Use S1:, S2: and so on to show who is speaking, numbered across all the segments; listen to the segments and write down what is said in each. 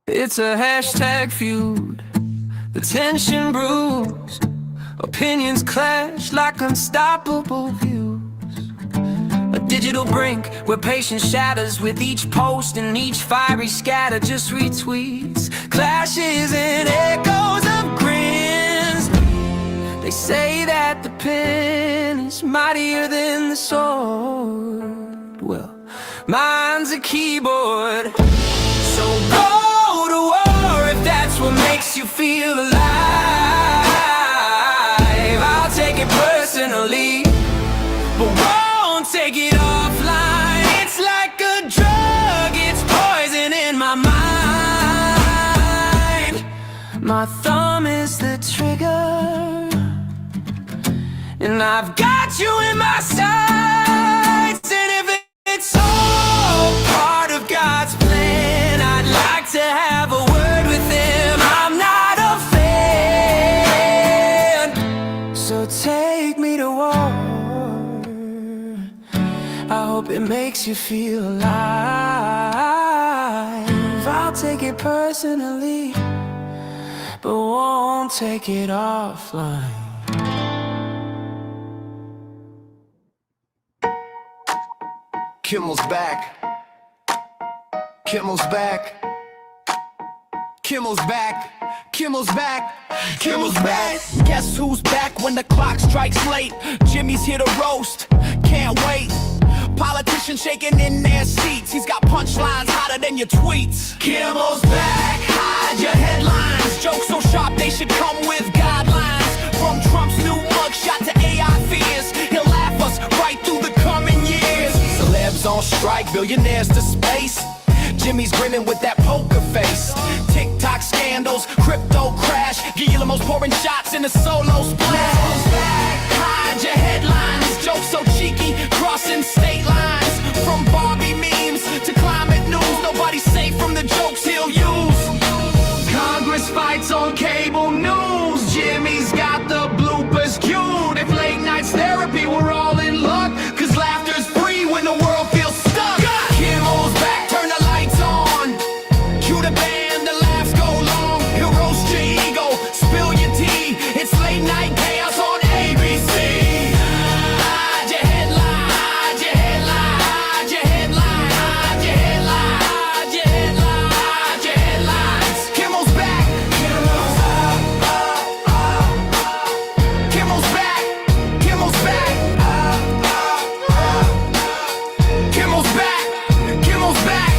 S1: It's a hashtag feud, the tension brews, opinions clash like unstoppable views. A digital brink where patience shatters with each post and each fiery scatter. Just retweets, clashes and echoes of grins. They say that the pen is mightier than the sword. Well, mine's a keyboard. So go to war if that's what makes you feel alive. I'll take it personally, but won't take it offline. It's like a drug, it's poison in my mind. My thumb is the trigger, and I've got you in my sights. And if it's all part of God's plan, I'd like to have a word with him. I'm not a fan, so take me to war. I hope it makes you feel alive. I'll take it personally, but won't take it offline.
S2: Kimmel's back. Kimmel's back. Kimmel's back. Kimmel's back. Kimmel's back. Guess who's back when the clock strikes late? Jimmy's here to roast. Can't wait. Politicians shaking in their seats. He's got punchlines hotter than your tweets. Kimmel's back. Hide your headlines. Jokes so sharp they should come with guidelines. From Trump's new mugshot to AI fears, he'll laugh us right through the coming years. Celebs on strike, billionaires to space. Jimmy's grinning with that poker face. TikTok scandals, crypto crash. Guillermo's pouring shots in a solo splash. Hide your headlines. Jokes so cheeky, crossing state lines. From Barbie memes to climate news, nobody's safe from the jokes he'll use. Congress fights on cable news. Jimmy's got the bloopers queued. If late nights therapy, we're all in luck, 'cause laughter's free when the world feels stuck. Kimmel's back, turn the lights on. Cue the band, the laughs go long. He'll roast your ego, spill your tea. It's late night chaos on ABC. Hide your headline, hide your headline, hide your headline, hide your headline, hide your headline, hide your headlines. Kimmel's back. Kimmel's back. Kimmel's back. Kimmel's back. Kimmel's back.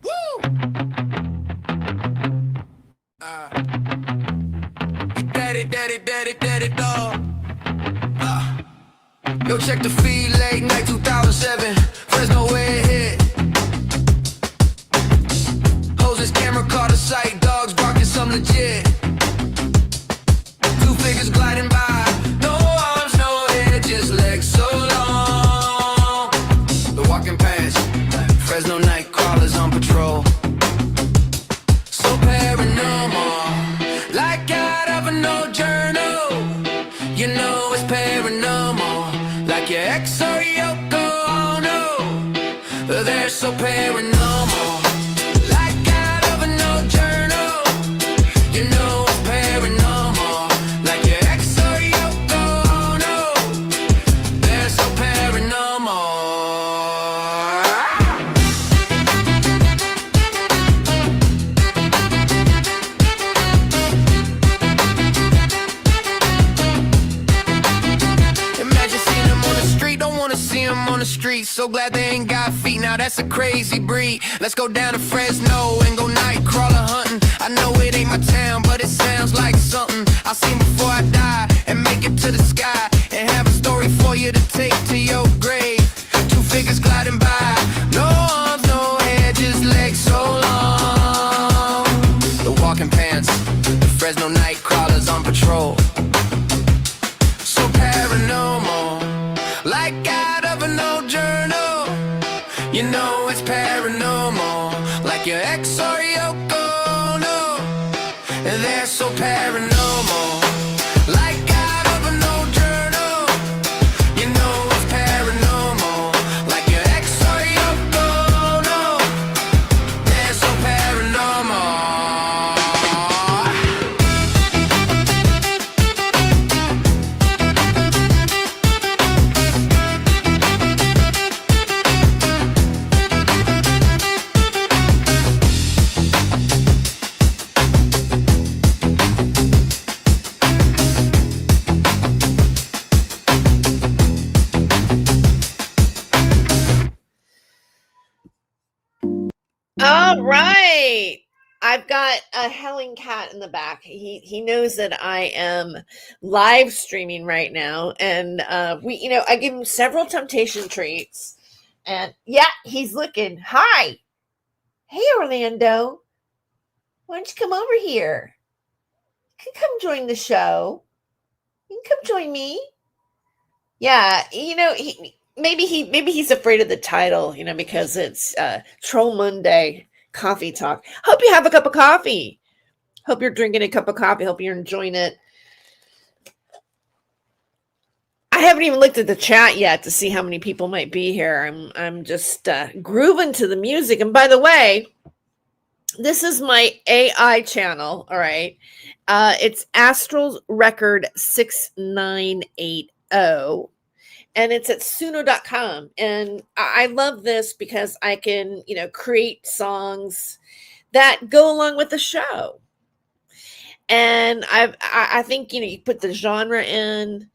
S2: Woo! Daddy, dog. Yo, check the feed, late night 2007. Fresno where it hit. Hoses, camera caught a sight. Dogs barking some legit. Two figures gliding by. No arms, no head, just legs so long. They're walking past. Fresno night crawlers on patrol. So paranormal, like out of an old journal. You know it's paranormal, like your ex or Yoko Ono. They're so paranormal, like out of an old journal. You know it's paranormal, like your ex or Yoko Ono. They're so paranormal. Imagine seeing them on the street, don't wanna see them on the street. So glad they ain't got feet, now that's a crazy breed. Let's go down to Fresno and go night crawler hunting. I know it ain't my town, but it sounds like something I'll see before I die and make it to the sky and have a story for you to take to your grave. Two figures gliding by, no arms, no head, just legs so long. The walking pants, the Fresno night crawlers on patrol. So paranormal, like out of an old journal. You know it's paranormal, like your ex or Yoko Ono.
S3: All right. I've got a howling cat in the back. He knows that I am live streaming right now, and I give him several temptation treats, and yeah, he's looking. Hi, hey Orlando, why don't you come over here? You can come join the show. You can come join me. Yeah, maybe he's afraid of the title, because it's Troll Monday Coffee Talk. Hope you have a cup of coffee. Hope you're drinking a cup of coffee. Hope you're enjoying it. I haven't even looked at the chat yet to see how many people might be here. I'm just grooving to the music. And by the way, this is my AI channel. All right, it's Astral's Record 6980. And it's at suno.com. And I love this because I can, create songs that go along with the show. And I think, you put the genre in,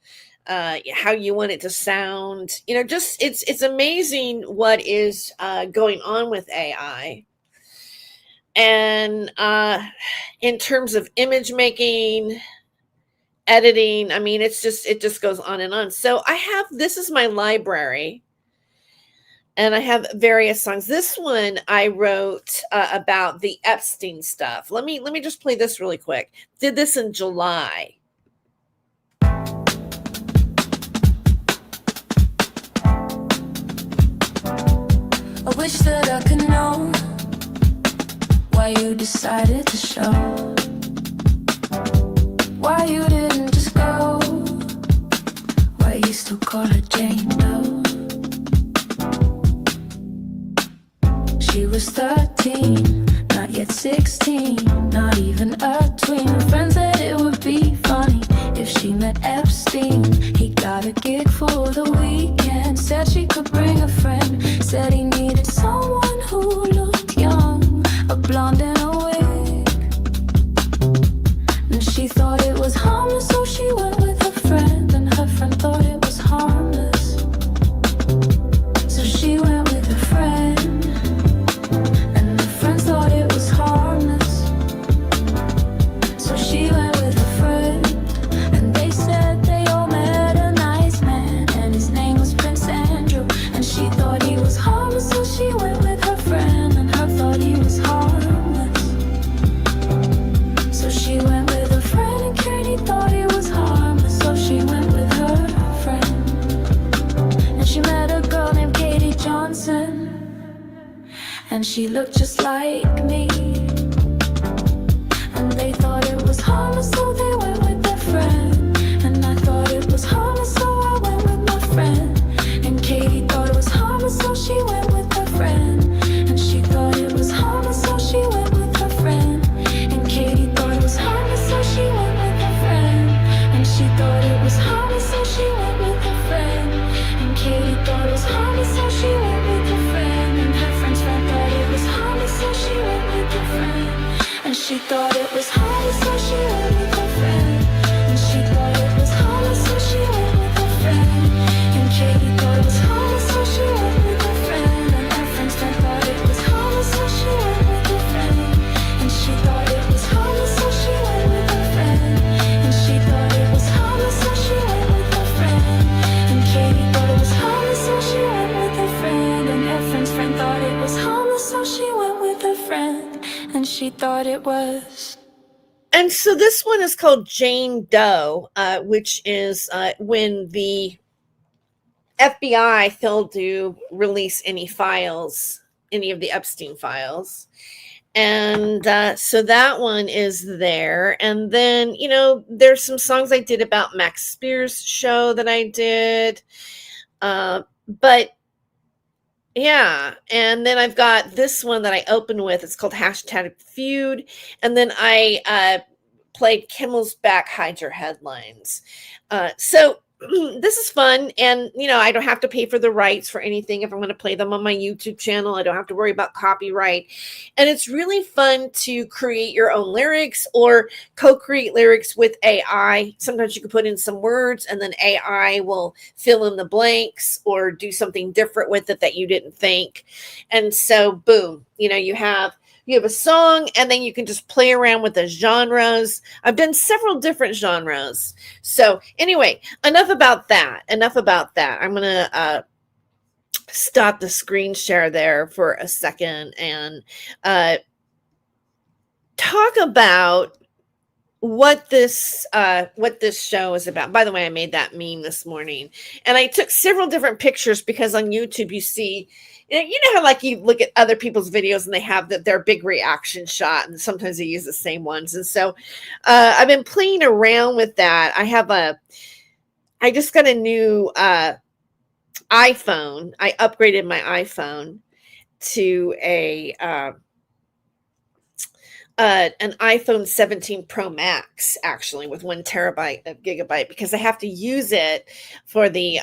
S3: how you want it to sound, just it's amazing what is going on with AI. And in terms of image making, editing, it just goes on and on. So this is my library, and I have various songs. This one I wrote about the Epstein stuff. Let me just play this really quick. Did this in July.
S4: I wish that I could know why you decided to show, why you didn't just go, why you still call her Jane Doe. She was 13, not yet 16, not even a tween. Her friends said it would be funny if she met Epstein. He got a gig for the weekend, said she could bring a friend, said he needed someone who looked young, a blonde and a wig. And she thought it was harmless, so she went with her friend, and her friend thought it was harmless, so she went with her friend, and her friends thought it was harmless, so she went with her friend. And they said they all met a nice man, and his name was Prince Andrew, and she thought he was harmless, so she went with her friend, and her thought he was harmless, so she went with her friend. And Katie thought he was harmless, so she went with her friend. And she met a girl named Katie Johnson, and she looked just like me, and they thought it was harmless, so they went with their friend. And I thought it was harmless, so I went with my friend. And Katie thought it was harmless, so she went with her friend. And she thought it was harmless, so she went with her friend. And Katie thought it was harmless, so she went with her friend. And she thought it was harmless, so she went with her friend. And Katie thought it was harmless, so she went with her friend. And her friend's friend thought it was harmless, so she went with her friend. And she thought it was harmless, so she went with her friend. And she thought it was harmless, so she went with her friend. And Katie thought it was harmless, so she went with her friend. And her friend's friend thought it was harmless, so she went with her friend. And she thought it was harmless, so she went with her friend. And she thought it was harmless, so she went with her friend. And Katie thought it was harmless, so she went with her friend. And her friend's friend thought it was harmless, so she went with her friend. And she thought it was.
S3: And so this one is called Jane Doe, which is when the FBI failed to release any files, any of the Epstein files. And so that one is there. And then, there's some songs I did about Max Spears' show that I did. But yeah, and then I've got this one that I opened with. It's called #Feud. And then I played Kimmel's Back, Hide Your Headlines. So this is fun, and I don't have to pay for the rights for anything if I'm going to play them on my YouTube channel. I don't have to worry about copyright, and it's really fun to create your own lyrics or co-create lyrics with AI. Sometimes you can put in some words and then AI will fill in the blanks or do something different with it that you didn't think. And so boom, you have a song, and then you can just play around with the genres. I've done several different genres. So anyway, enough about that. I'm going to stop the screen share there for a second and talk about what this show is about. By the way, I made that meme this morning, and I took several different pictures because on YouTube you see, how like you look at other people's videos and they have their big reaction shot, and sometimes they use the same ones. And so I've been playing around with that. I just got a new iPhone. I upgraded my iPhone to an iPhone 17 Pro Max, actually, with 1 terabyte of gigabyte, because I have to use it for the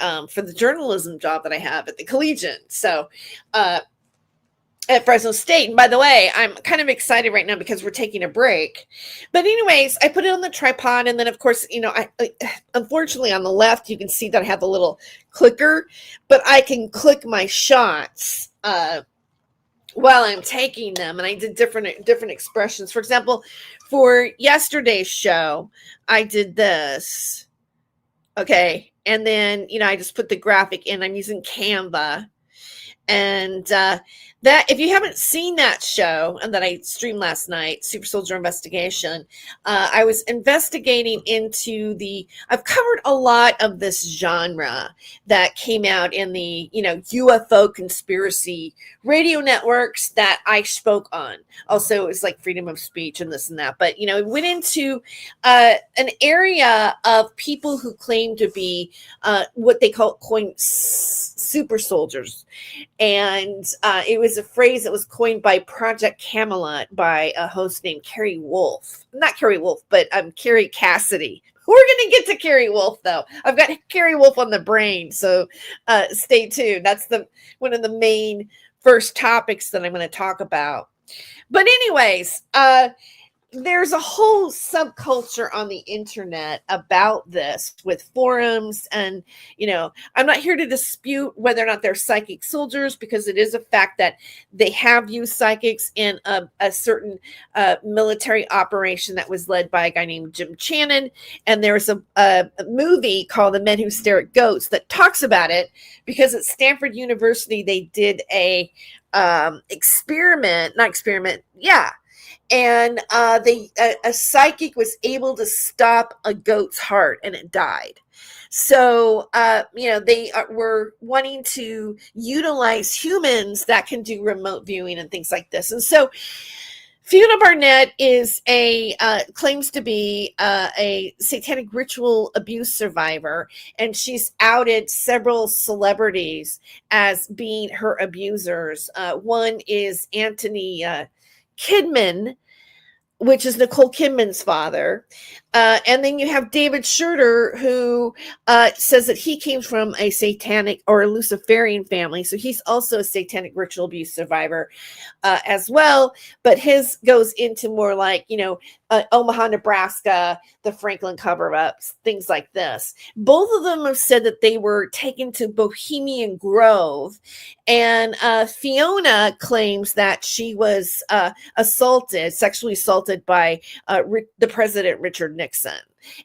S3: journalism job that I have at the Collegiate. So at Fresno State. And by the way, I'm kind of excited right now because we're taking a break. But anyways, I put it on the tripod, and then of course, I unfortunately on the left you can see that I have the little clicker, but I can click my shots while I'm taking them, and I did different expressions. For example, for yesterday's show, I did this. Okay, and then I just put the graphic in. I'm using Canva, and that, if you haven't seen that show and that I streamed last night, Super Soldier Investigation, I was investigating into I've covered a lot of this genre that came out in the, UFO conspiracy radio networks that I spoke on. Also, it was like freedom of speech and this and that. But, it went into an area of people who claim to be what they coined super soldiers. And it was a phrase that was coined by Project Camelot by a host named Carrie Wolf. Not Carrie Wolf, but Carrie Cassidy. We're going to get to Carrie Wolf, though. I've got Carrie Wolf on the brain, so stay tuned. That's one of the main first topics that I'm going to talk about. But anyways, there's a whole subculture on the internet about this with forums, and I'm not here to dispute whether or not they're psychic soldiers, because it is a fact that they have used psychics in a certain military operation that was led by a guy named Jim Channon. And there's a movie called The Men Who Stare at Goats that talks about it, because at Stanford University they did a and a psychic was able to stop a goat's heart, and it died. So, they were wanting to utilize humans that can do remote viewing and things like this. And so Fiona Barnett is claims to be a satanic ritual abuse survivor, and she's outed several celebrities as being her abusers. One is Anthony Kidman, which is Nicole Kidman's father. And then you have David Schroeder, who says that he came from a satanic or a Luciferian family. So he's also a satanic ritual abuse survivor as well. But his goes into more like, Omaha, Nebraska, the Franklin cover-ups, things like this. Both of them have said that they were taken to Bohemian Grove. And Fiona claims that she was sexually assaulted by the President Richard Nixon.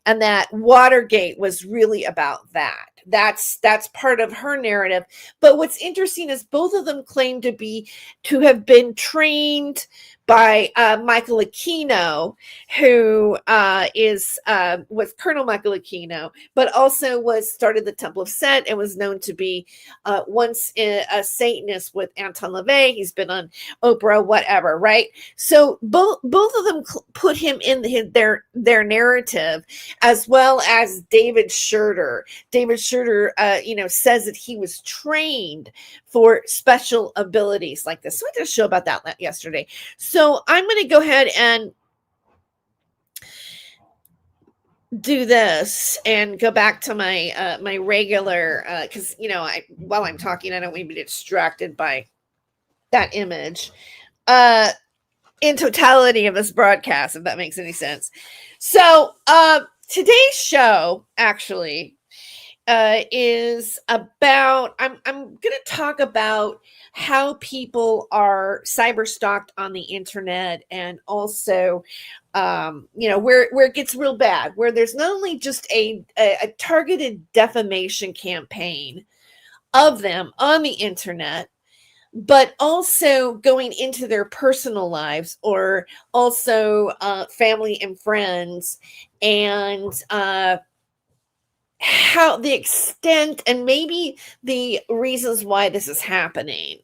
S3: And that Watergate was really about that. That's part of her narrative. But what's interesting is both of them claim to have been trained by Michael Aquino, who was Colonel Michael Aquino, but also started the Temple of Set and was known to be once a Satanist with Anton LaVey. He's been on Oprah, whatever, right? So both of them put him in their narrative, as well as David Schroeder. David Schroeder, says that he was trained for special abilities like this. So I did a show about that yesterday. So I'm going to go ahead and do this and go back to my my regular, because while I'm talking, I don't want to be distracted by that image. In totality of this broadcast, if that makes any sense. So today's show actually is about, I'm going to talk about how people are cyber stalked on the internet, and also where it gets real bad, where there's not only just a targeted defamation campaign of them on the internet, but also going into their personal lives, or also family and friends, and how the extent and maybe the reasons why this is happening.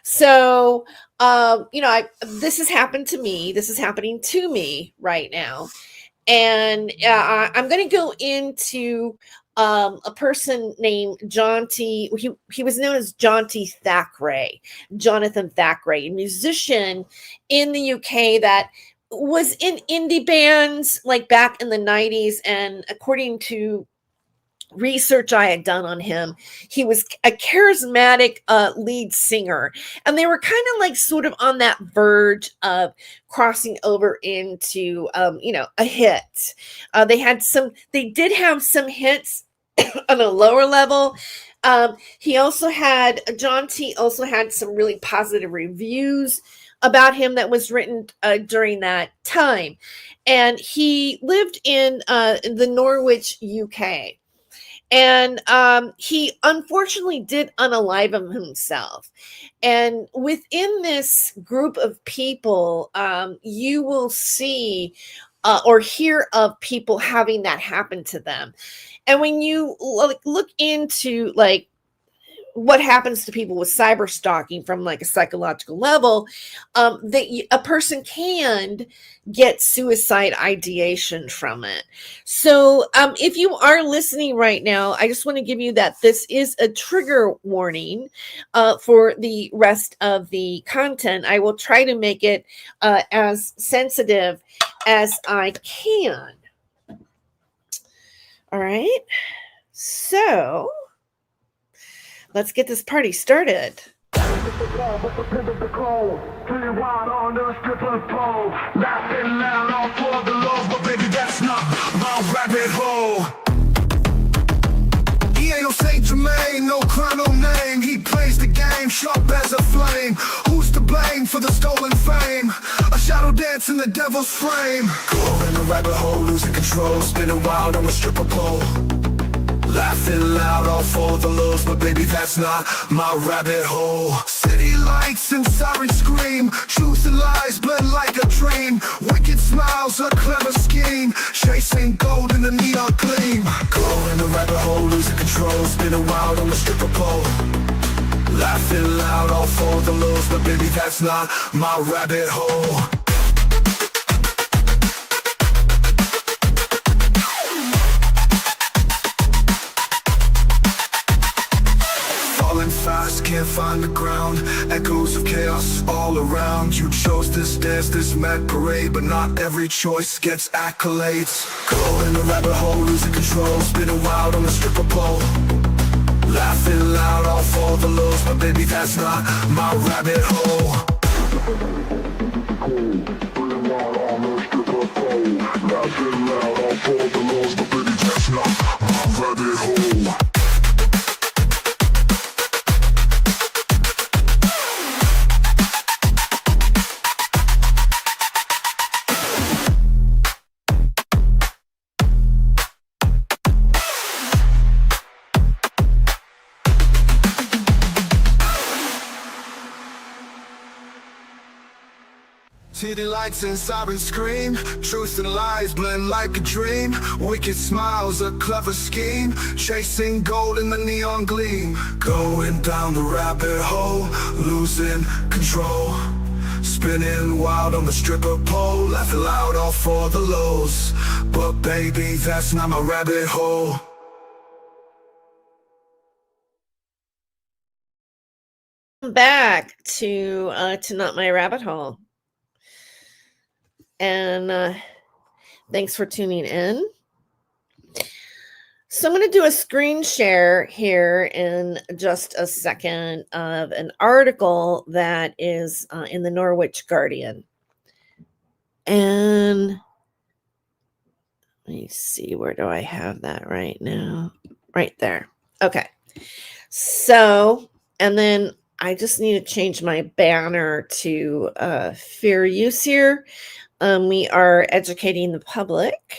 S3: So, this has happened to me. This is happening to me right now. And I'm going to go into a person named Jonti. He was known as Jonti Thackray, Jonathan Thackray, a musician in the UK that was in indie bands like back in the 90s. And according to research I had done on him, he was a charismatic lead singer, and they were kind of like sort of on that verge of crossing over into a hit. They did have some hits on a lower level. Jonti also had some really positive reviews about him that was written during that time, and he lived in the Norwich, UK. And he unfortunately did unalive himself. And within this group of people, you will see or hear of people having that happen to them. And when you look into what happens to people with cyber stalking from like a psychological level, that a person can get suicide ideation from it. So if you are listening right now, I just want to give you that this is a trigger warning for the rest of the content. I will try to make it as sensitive as I can. All right. So let's get this party started.
S2: He ain't no Saint Germain, no crown, no name. He plays the game sharp as a flame. Who's to blame for the stolen fame? A shadow dance in the devil's frame. Go in the rabbit hole, losing control, spinning wild on a stripper pole. Laughing loud all for the lows, but baby that's not my rabbit hole. City lights and sirens scream, truth and lies blend like a dream. Wicked smiles, a clever scheme, chasing gold in the neon gleam. Go in the rabbit hole, losing control, spinning wild on the stripper pole. Laughing loud all for the lows, but baby that's not my rabbit hole. Fast, can't find the ground. Echoes of chaos all around. You chose this dance, this mad parade, but not every choice gets accolades. Go in the rabbit hole, losing control, spinning wild on the stripper pole. Laughing loud all for the lows, but baby that's not my rabbit hole. Spinning wild on the stripper pole. Laughing loud all for the lows, but baby that's not my rabbit hole. City lights and sirens scream, truth and lies blend like a dream. Wicked smiles, a clever scheme, chasing gold in the neon gleam. Going down the rabbit hole, losing control, spinning wild on the stripper pole. Laughing loud all for the lows, but baby that's not my rabbit hole.
S3: Back to Not My Rabbit Hole. And thanks for tuning in. So I'm going to do a screen share here in just a second of an article that is in the Norwich Guardian. And let me see, where do I have that right now? Right there. Okay. So, and then I just need to change my banner to fair use here. We are educating the public.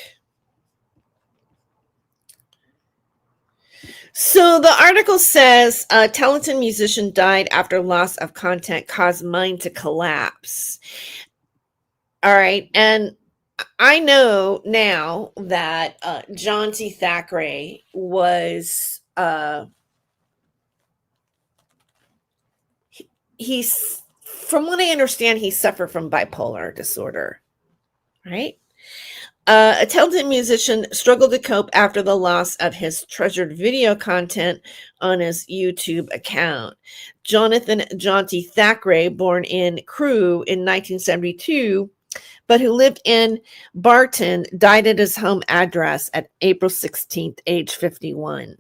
S3: So the article says a talented musician died after loss of content caused mind to collapse. All right. And I know now that Jonti Thackray was he's, from what I understand, he suffered from bipolar disorder, right? A talented musician struggled to cope after the loss of his treasured video content on his YouTube account. Jonathan Jonti Thackray, born in Crewe in 1972, but who lived in Barton, died at his home address at April 16th, age 51.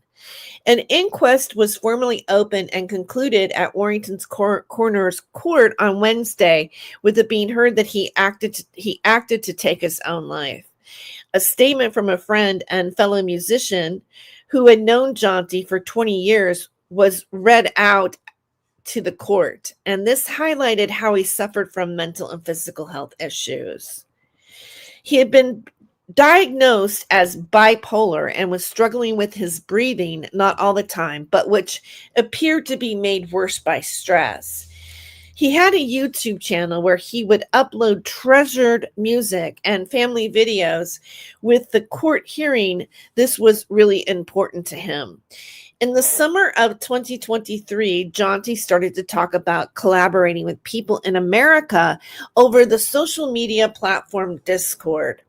S3: An inquest was formally opened and concluded at Warrington's Coroner's Court on Wednesday, with it being heard that he acted to take his own life. A statement from a friend and fellow musician who had known Jonti for 20 years was read out to the court, and this highlighted how he suffered from mental and physical health issues. He had been diagnosed as bipolar and was struggling with his breathing, not all the time, but which appeared to be made worse by stress. He had a YouTube channel where he would upload treasured music and family videos. With the court hearing, this was really important to him. In the summer of 2023, Jonti started to talk about collaborating with people in America over the social media platform Discord.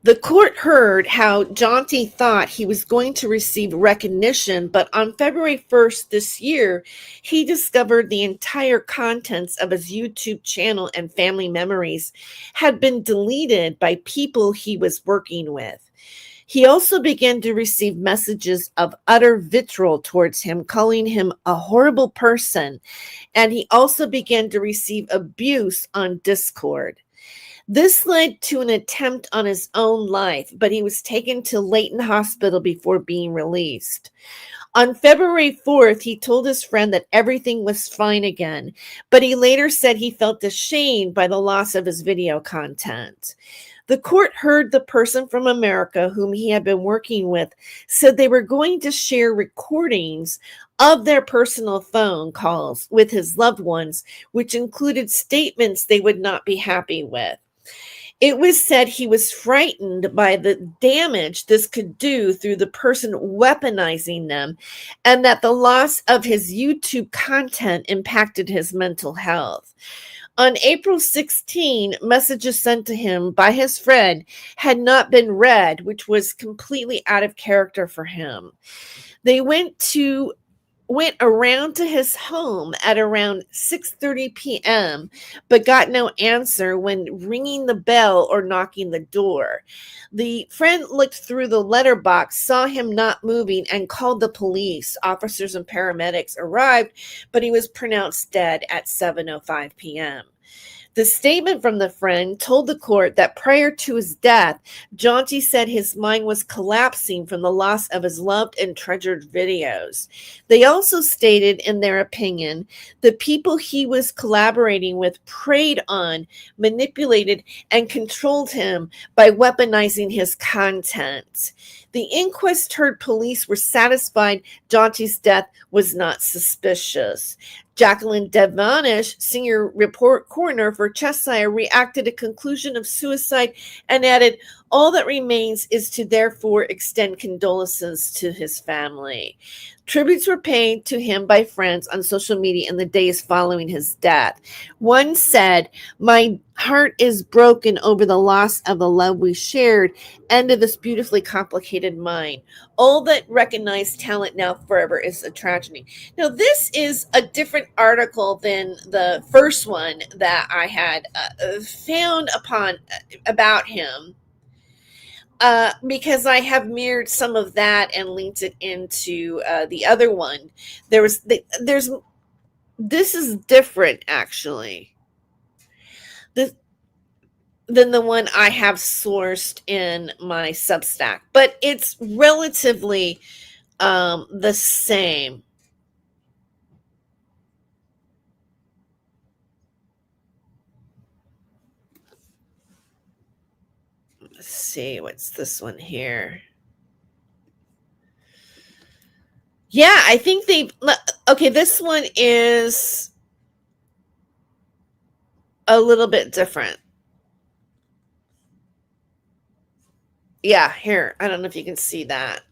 S3: The court heard how Jonti thought he was going to receive recognition, but on February 1st this year, he discovered the entire contents of his YouTube channel and family memories had been deleted by people he was working with. He also began to receive messages of utter vitriol towards him, calling him a horrible person, and he also began to receive abuse on Discord. This led to an attempt on his own life, but he was taken to Leighton Hospital before being released. On February 4th, he told his friend that everything was fine again, but he later said he felt ashamed by the loss of his video content. The court heard the person from America whom he had been working with said they were going to share recordings of their personal phone calls with his loved ones, which included statements they would not be happy with. It was said he was frightened by the damage this could do through the person weaponizing them, and that the loss of his YouTube content impacted his mental health. On April 16, messages sent to him by his friend had not been read, which was completely out of character for him. They went around to his home at around 6:30 p.m., but got no answer when ringing the bell or knocking the door. The friend looked through the letterbox, saw him not moving, and called the police. Officers and paramedics arrived, but he was pronounced dead at 7:05 p.m. The statement from the friend told the court that prior to his death, Jonti said his mind was collapsing from the loss of his loved and treasured videos. They also stated, in their opinion, the people he was collaborating with preyed on, manipulated, and controlled him by weaponizing his content. The inquest heard police were satisfied Jonti's death was not suspicious. Jacqueline Devonish, senior coroner for Cheshire, reacted to conclusion of suicide and added, "All that remains is to therefore extend condolences to his family." Tributes were paid to him by friends on social media in the days following his death. One said, "My heart is broken over the loss of the love we shared and of this beautifully complicated mind. All that recognized talent now forever is a tragedy." Now, this is a different article than the first one that I had found about him. Because I have mirrored some of that and linked it into the other one. There's this is different actually. This than the one I have sourced in my Substack, but it's relatively the same. Let's see, what's this one here? Yeah, I think okay, this one is a little bit different. Yeah, here, I don't know if you can see that.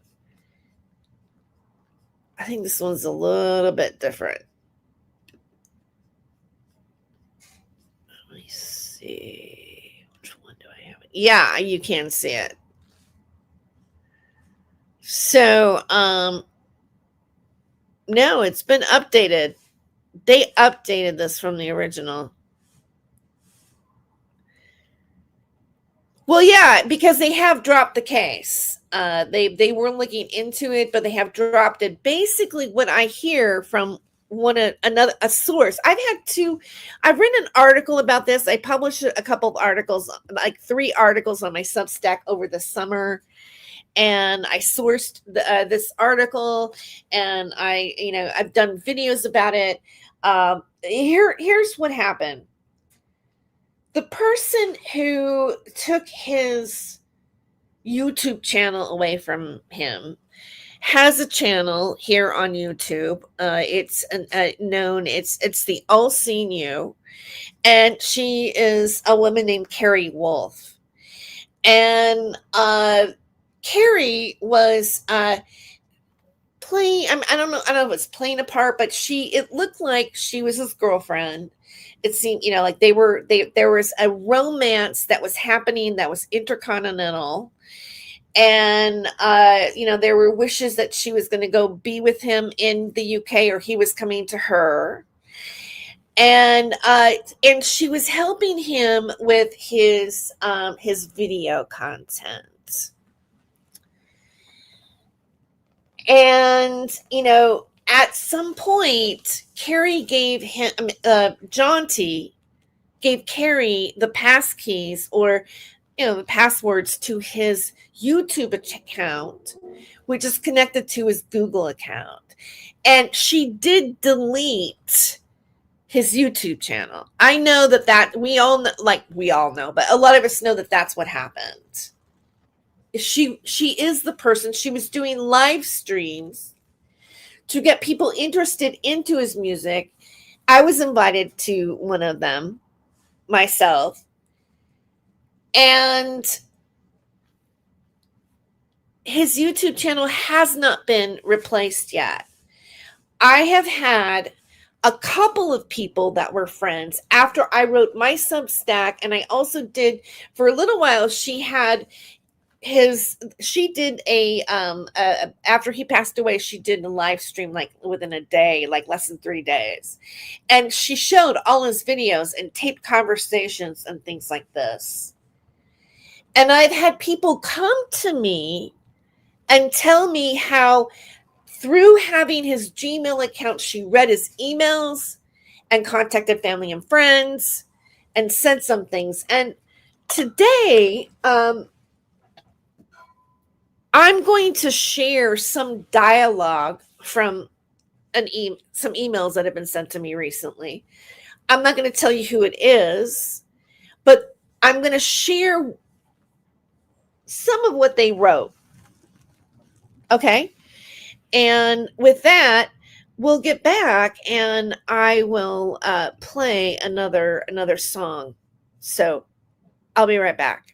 S3: I think this one's a little bit different. Let me see. Which one do I have? Yeah, you can see it. So, no, it's been updated. They updated this from the original. Well, yeah, because they have dropped the case. They were looking into it, but they have dropped it. Basically, what I hear from a source. I've written an article about this. I published a couple of articles, like 3 articles on my Substack over the summer, and I sourced this article, and I've done videos about it. Here's what happened. The person who took his YouTube channel away from him has a channel here on YouTube. It's it's the All Seen You, and she is a woman named Carrie Wolf. And Carrie was playing. I don't know if it's playing a part, but it looked like she was his girlfriend. It seemed, like there was a romance that was happening that was intercontinental. And, there were wishes that she was going to go be with him in the UK, or he was coming to her. And she was helping him with his video content. And, at some point, Carrie gave him, Jonti gave Carrie the passkeys, or, the passwords to his YouTube account, which is connected to his Google account. And she did delete his YouTube channel. I know that we all know, but a lot of us know that that's what happened. She is the person. She was doing live streams to get people interested into his music. I was invited to one of them myself. And his YouTube channel has not been replaced yet. I have had a couple of people that were friends after I wrote my Substack, and I also did for a little while. She did after he passed away, she did a live stream like within a day, like less than 3 days. And she showed all his videos and taped conversations and things like this. And I've had people come to me and tell me how through having his Gmail account, she read his emails and contacted family and friends and said some things. And today, I'm going to share some dialogue from some emails that have been sent to me recently. I'm not going to tell you who it is, but I'm going to share some of what they wrote. Okay? And with that, we'll get back and I will play another song. So I'll be right back.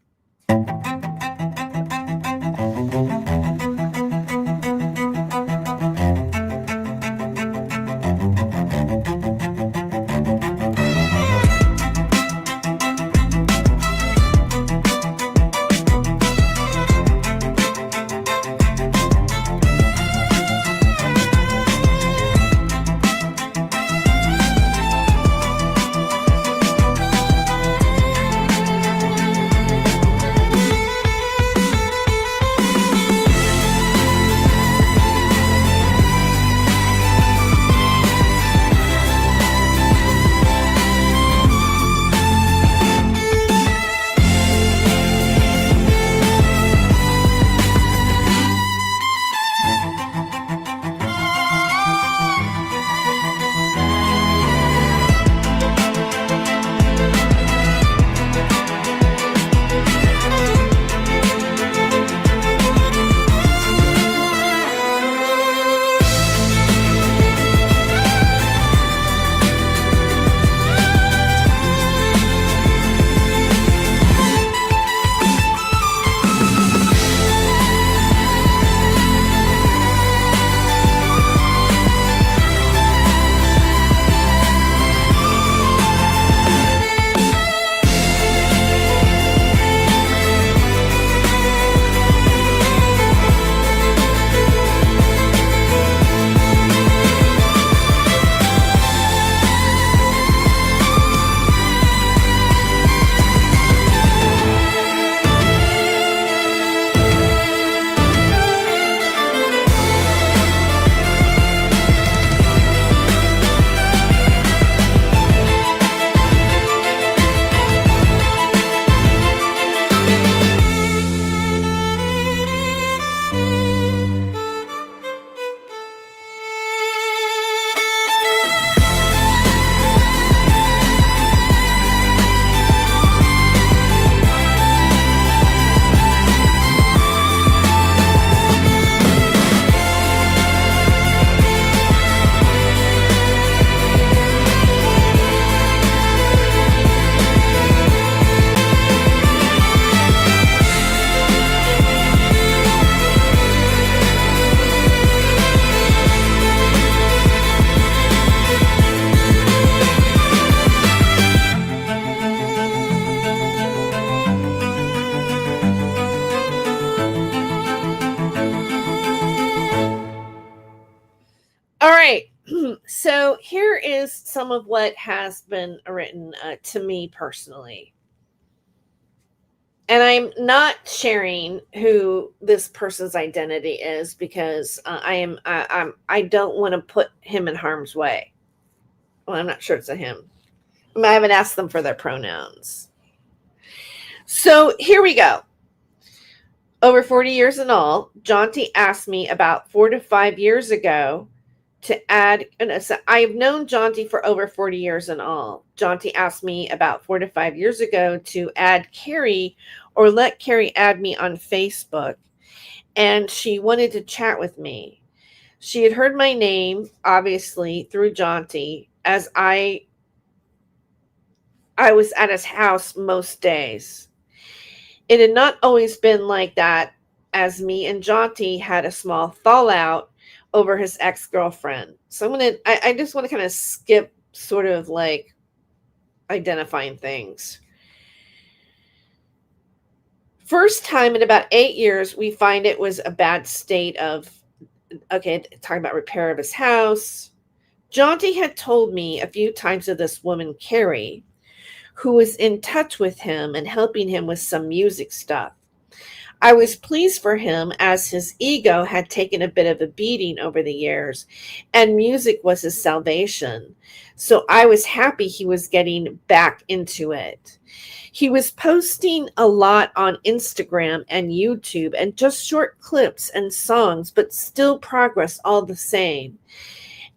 S3: So here is some of what has been written to me personally. And I'm not sharing who this person's identity is because I don't want to put him in harm's way. Well, I'm not sure it's a him. I haven't asked them for their pronouns. So here we go. Over 40 years in all, Jonti asked me about 4 to 5 years ago to add, so I've known Jonti for over 40 years in all. Jonti asked me about 4 to 5 years ago to add Carrie or let Carrie add me on Facebook. And she wanted to chat with me. She had heard my name, obviously, through Jonti, as I was at his house most days. It had not always been like that, as me and Jonti had a small fallout over his ex-girlfriend. So I just want to kind of skip sort of like identifying things. First time in about 8 years, we find it was a bad state of, okay, talking about repair of his house. Jonti had told me a few times of this woman, Carrie, who was in touch with him and helping him with some music stuff. I was pleased for him as his ego had taken a bit of a beating over the years and music was his salvation. So I was happy he was getting back into it. He was posting a lot on Instagram and YouTube and just short clips and songs, but still progress all the same.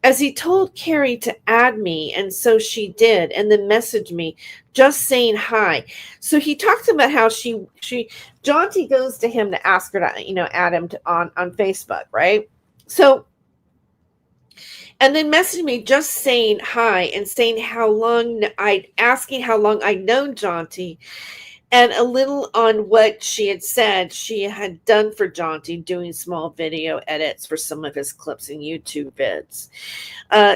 S3: As he told Carrie to add me, and so she did, and then messaged me just saying hi. So he talks about how Jonti goes to him to ask her to, add him on Facebook, right? So, and then messaged me just saying hi and saying asking how long I'd known Jonti, and a little on what she had said she had done for Jonti, doing small video edits for some of his clips and YouTube vids.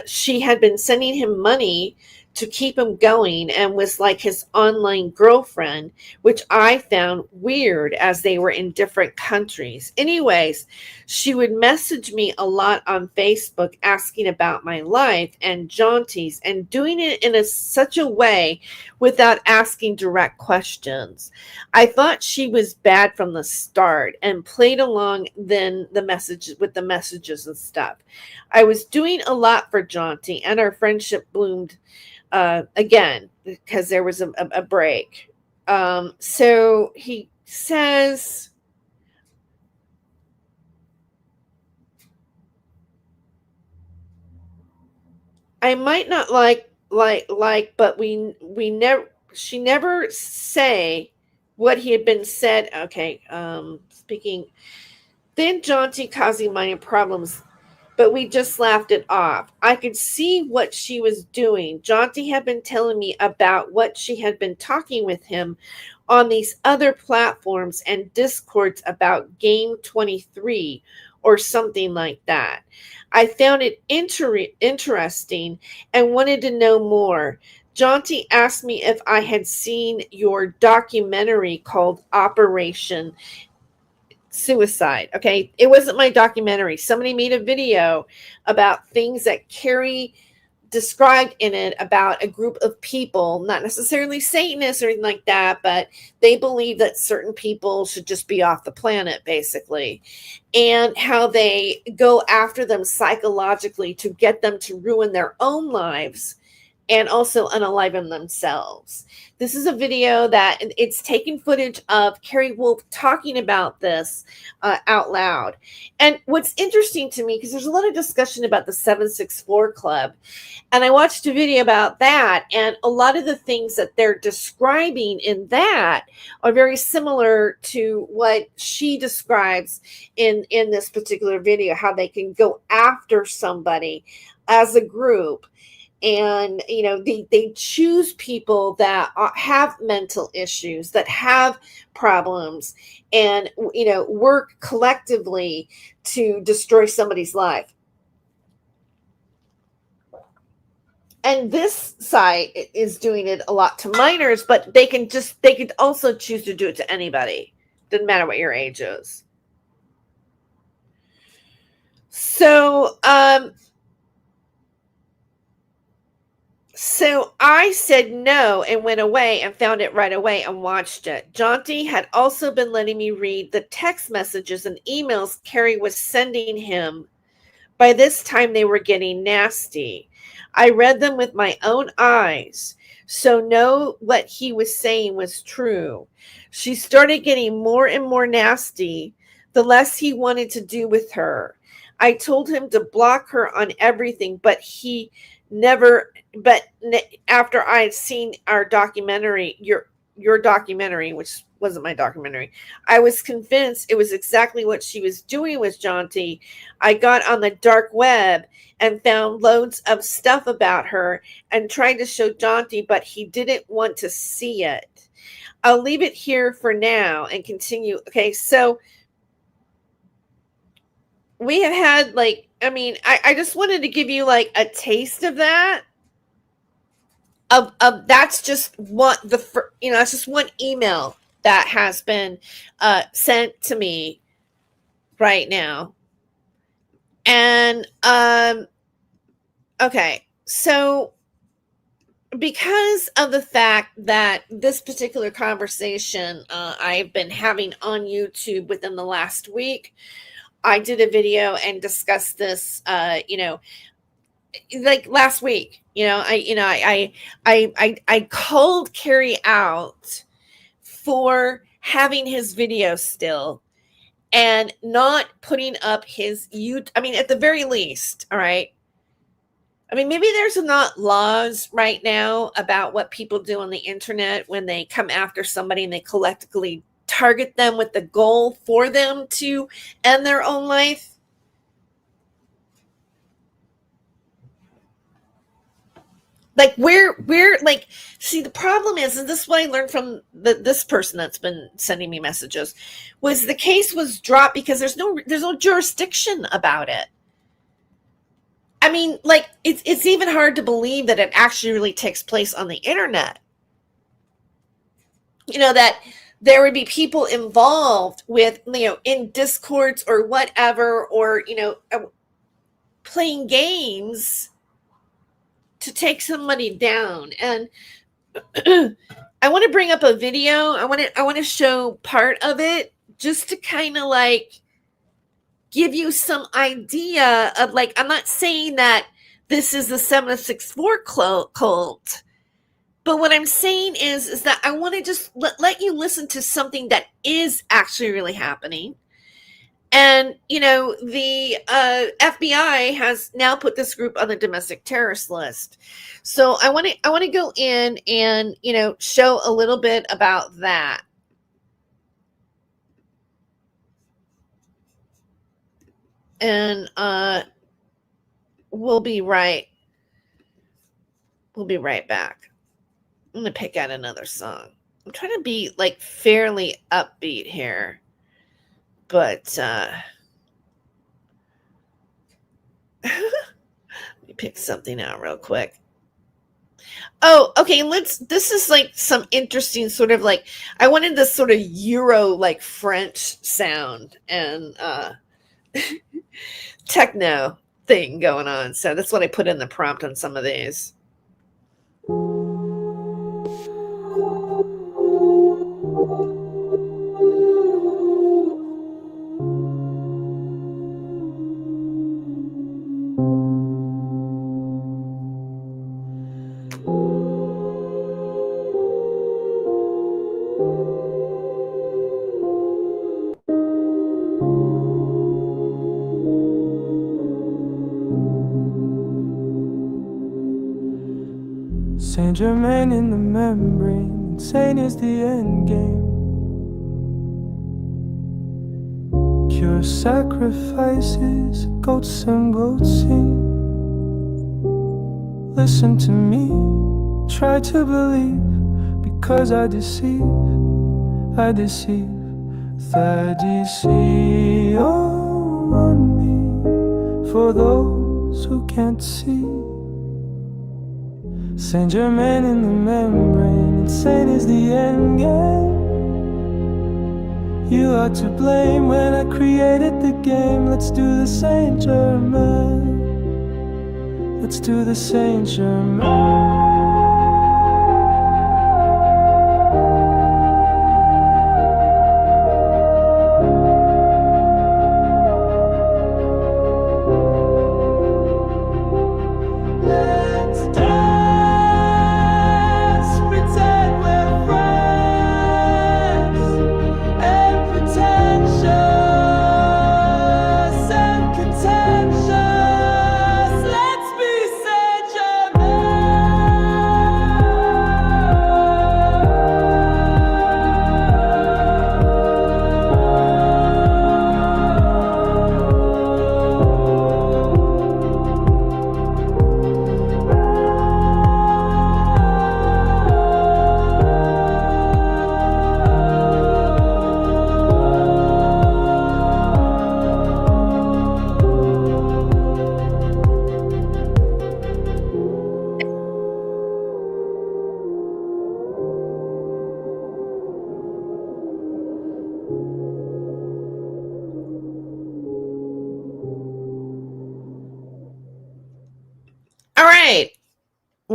S3: She had been sending him money to keep him going and was like his online girlfriend, which I found weird as they were in different countries. Anyways, she would message me a lot on Facebook asking about my life and Jonti's, and doing it in such a way without asking direct questions. I thought she was bad from the start and played along then the messages and stuff. I was doing a lot for Jonti, and our friendship bloomed again because there was a break. So he says, I might not like, but she never say what he had been said. Okay. Speaking, then Jonti causing minor problems, but we just laughed it off. I could see what she was doing. Jonti had been telling me about what she had been talking with him on these other platforms and discords about Game 23 or something like that. I found it interesting and wanted to know more. Jonti asked me if I had seen your documentary called Operation Suicide. Okay, it wasn't my documentary. Somebody made a video about things that Carrie described in it about a group of people, not necessarily Satanists or anything like that, but they believe that certain people should just be off the planet, basically, and how they go after them psychologically to get them to ruin their own lives and also unaliven themselves. This is a video that it's taking footage of Carrie Wolf talking about this out loud. And what's interesting to me, because there's a lot of discussion about the 764 Club, and I watched a video about that, and a lot of the things that they're describing in that are very similar to what she describes in this particular video, how they can go after somebody as a group. And, they choose people that have mental issues, that have problems, and, work collectively to destroy somebody's life. And this site is doing it a lot to minors, but they could also choose to do it to anybody. Doesn't matter what your age is. So, So I said no and went away and found it right away and watched it. Jonti had also been letting me read the text messages and emails Carrie was sending him. By this time, they were getting nasty. I read them with my own eyes, so know what he was saying was true. She started getting more and more nasty the less he wanted to do with her. I told him to block her on everything, but he never. But after I had seen our documentary, your documentary, which wasn't my documentary, I was convinced it was exactly what she was doing with Jonti. I got on the dark web and found loads of stuff about her and tried to show Jonti, but he didn't want to see it. I'll leave it here for now and continue. Okay, so we have had I just wanted to give you like a taste of that. Of that's just what it's just one email that has been sent to me right now. And okay, so because of the fact that this particular conversation I've been having on YouTube within the last week, I did a video and discussed this like last week. I called Carrie out for having his video still and not putting up his at the very least, all right. Maybe there's not laws right now about what people do on the internet when they come after somebody and they collectively target them with the goal for them to end their own life. Like we're like, see, the problem is, and this is what I learned from this person that's been sending me messages, was the case was dropped because there's no jurisdiction about it. It's even hard to believe that it actually really takes place on the internet. That there would be people involved with, in Discords or whatever, or, playing games to take somebody down. And I want to bring up a video. I want to show part of it just to kind of like give you some idea of, like, I'm not saying that this is the 764 cult, but what I'm saying is that I want to just let you listen to something that is actually really happening. And, the FBI has now put this group on the domestic terrorist list. So I want to go in and, show a little bit about that. And we'll be right back. I'm going to pick out another song. I'm trying to be like fairly upbeat here. But let me pick something out real quick. Oh, okay. This is like some interesting sort of like, I wanted this sort of Euro, like French sound and techno thing going on. So that's what I put in the prompt on some of these.
S5: Saint Germain in the membrane, insane is the end game. Pure sacrifices, goats and goats sing. Listen to me, try to believe, because I deceive. Thaddeus on me, for those who can't see. Saint Germain in the membrane, insane is the end game. You are to blame when I created the game. Let's do the Saint Germain. Let's do the Saint Germain.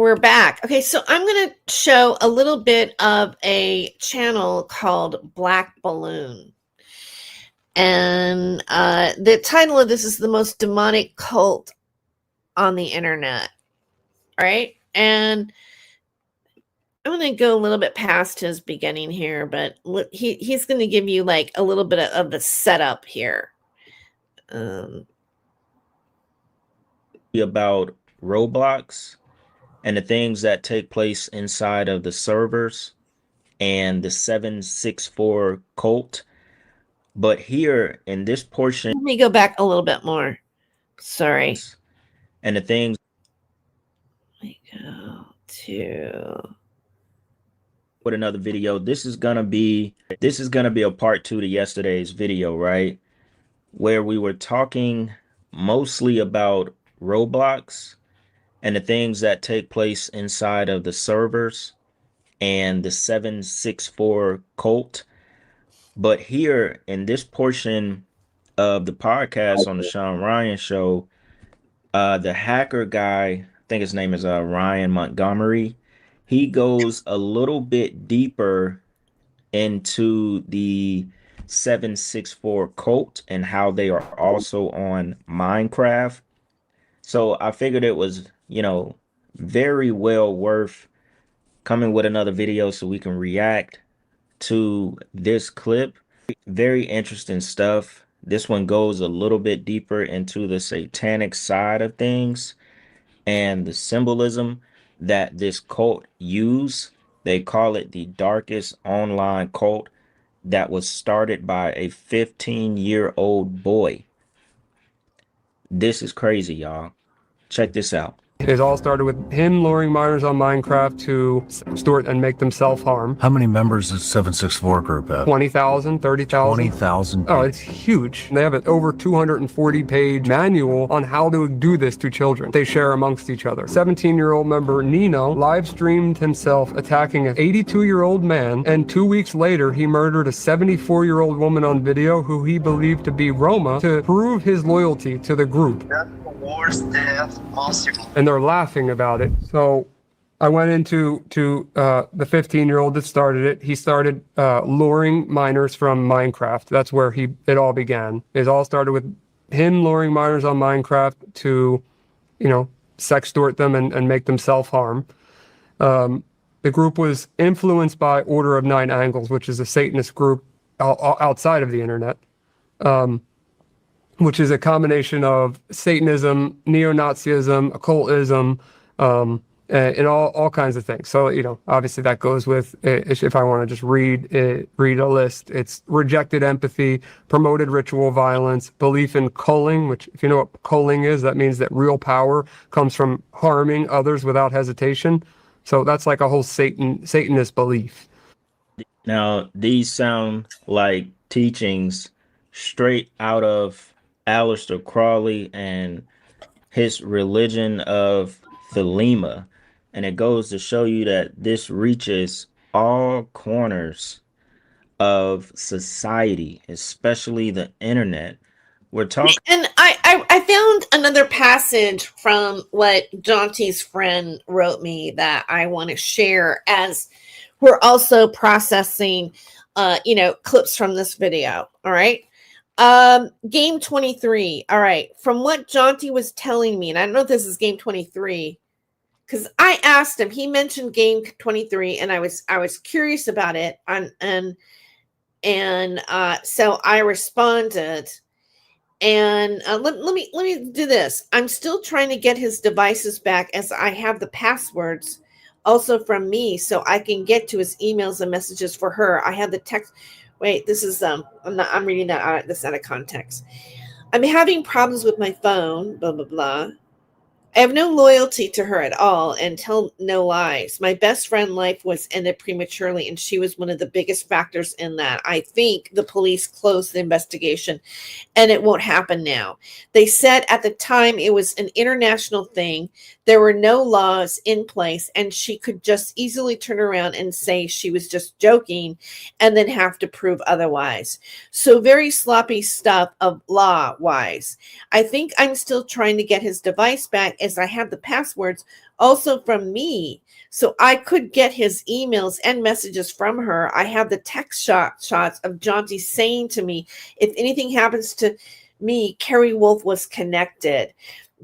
S3: we're back. Okay, so I'm going to show a little bit of a channel called Black Balloon. And the title of this is The Most Demonic Cult on the Internet. Right? And I'm going to go a little bit past his beginning here, but he's going to give you like a little bit of the setup here.
S6: About Roblox and the things that take place inside of the servers and the 764 cult. But here in this portion,
S3: let me go back a little bit more. Sorry.
S6: And the things.
S3: Let me go to
S6: with another video. This is gonna be a part 2 to yesterday's video, right? Where we were talking mostly about Roblox and the things that take place inside of the servers and the 764 cult. But here in this portion of the podcast on the Sean Ryan show, the hacker guy, I think his name is Ryan Montgomery, he goes a little bit deeper into the 764 cult and how they are also on Minecraft. So I figured it was, very well worth coming with another video so we can react to this clip. Very interesting stuff. This one goes a little bit deeper into the satanic side of things and the symbolism that this cult use. They call it the darkest online cult that was started by a 15-year-old boy. This is crazy, y'all. Check this out.
S7: It all started with him luring minors on Minecraft to extort and make them self-harm.
S8: How many members does 764 group have?
S7: 20,000, 30,000.
S8: 20,000.
S7: Oh, it's huge. They have an over 240-page manual on how to do this to children. They share amongst each other. 17-year-old member Nino live streamed himself attacking an 82-year-old man, and 2 weeks later, he murdered a 74-year-old woman on video who he believed to be Roma to prove his loyalty to the group.
S9: Worst death possible.
S7: And they're laughing about it. So I went into the 15-year-old that started it. He started luring minors from Minecraft. That's where it all began. It all started with him luring minors on Minecraft to, sextort them and make them self-harm. The group was influenced by Order of Nine Angles, which is a Satanist group outside of the internet. Which is a combination of Satanism, neo-Nazism, occultism, and all kinds of things. So, obviously that goes with, if I want to just read a list, it's rejected empathy, promoted ritual violence, belief in culling, which if you know what culling is, that means that real power comes from harming others without hesitation. So that's like a whole Satanist belief.
S6: Now, these sound like teachings straight out of Aleister Crowley and his religion of Thelema. And it goes to show you that this reaches all corners of society, especially the internet. We're talking.
S3: And I found another passage from what Jonti's friend wrote me that I want to share as we're also processing, clips from this video. All right. Game 23. All right. From what Jonti was telling me, and I don't know if this is game 23, because I asked him, he mentioned game 23, and I was curious about it. So I responded, and let me do this. I'm still trying to get his devices back, as I have the passwords also from me, so I can get to his emails and messages for her. I have the text. Wait, this is I'm reading that this out of context. I'm having problems with my phone, blah blah blah. I have no loyalty to her at all and tell no lies. My best friend's life was ended prematurely, and she was one of the biggest factors in that. I think the police closed the investigation, and it won't happen now. They said at the time it was an international thing. There were no laws in place, and she could just easily turn around and say she was just joking and then have to prove otherwise. So very sloppy stuff of law-wise. I think I'm still trying to get his device back, is I have the passwords also from me. So I could get his emails and messages from her. I have the text shots of Jonti saying to me, if anything happens to me, Carrie Wolf was connected.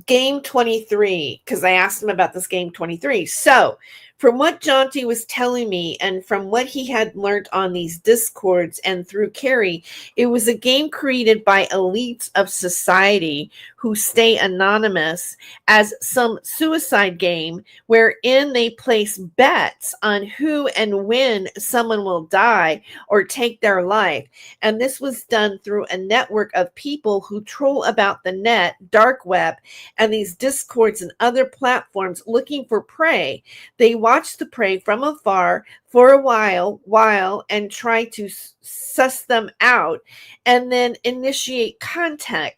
S3: Game 23, because I asked him about this game 23. So from what Jonti was telling me and from what he had learned on these discords and through Carrie, it was a game created by elites of society who stay anonymous as some suicide game wherein they place bets on who and when someone will die or take their life. And this was done through a network of people who troll about the net, dark web, and these discords and other platforms looking for prey. They watch the prey from afar for a while and try to suss them out and then initiate contact,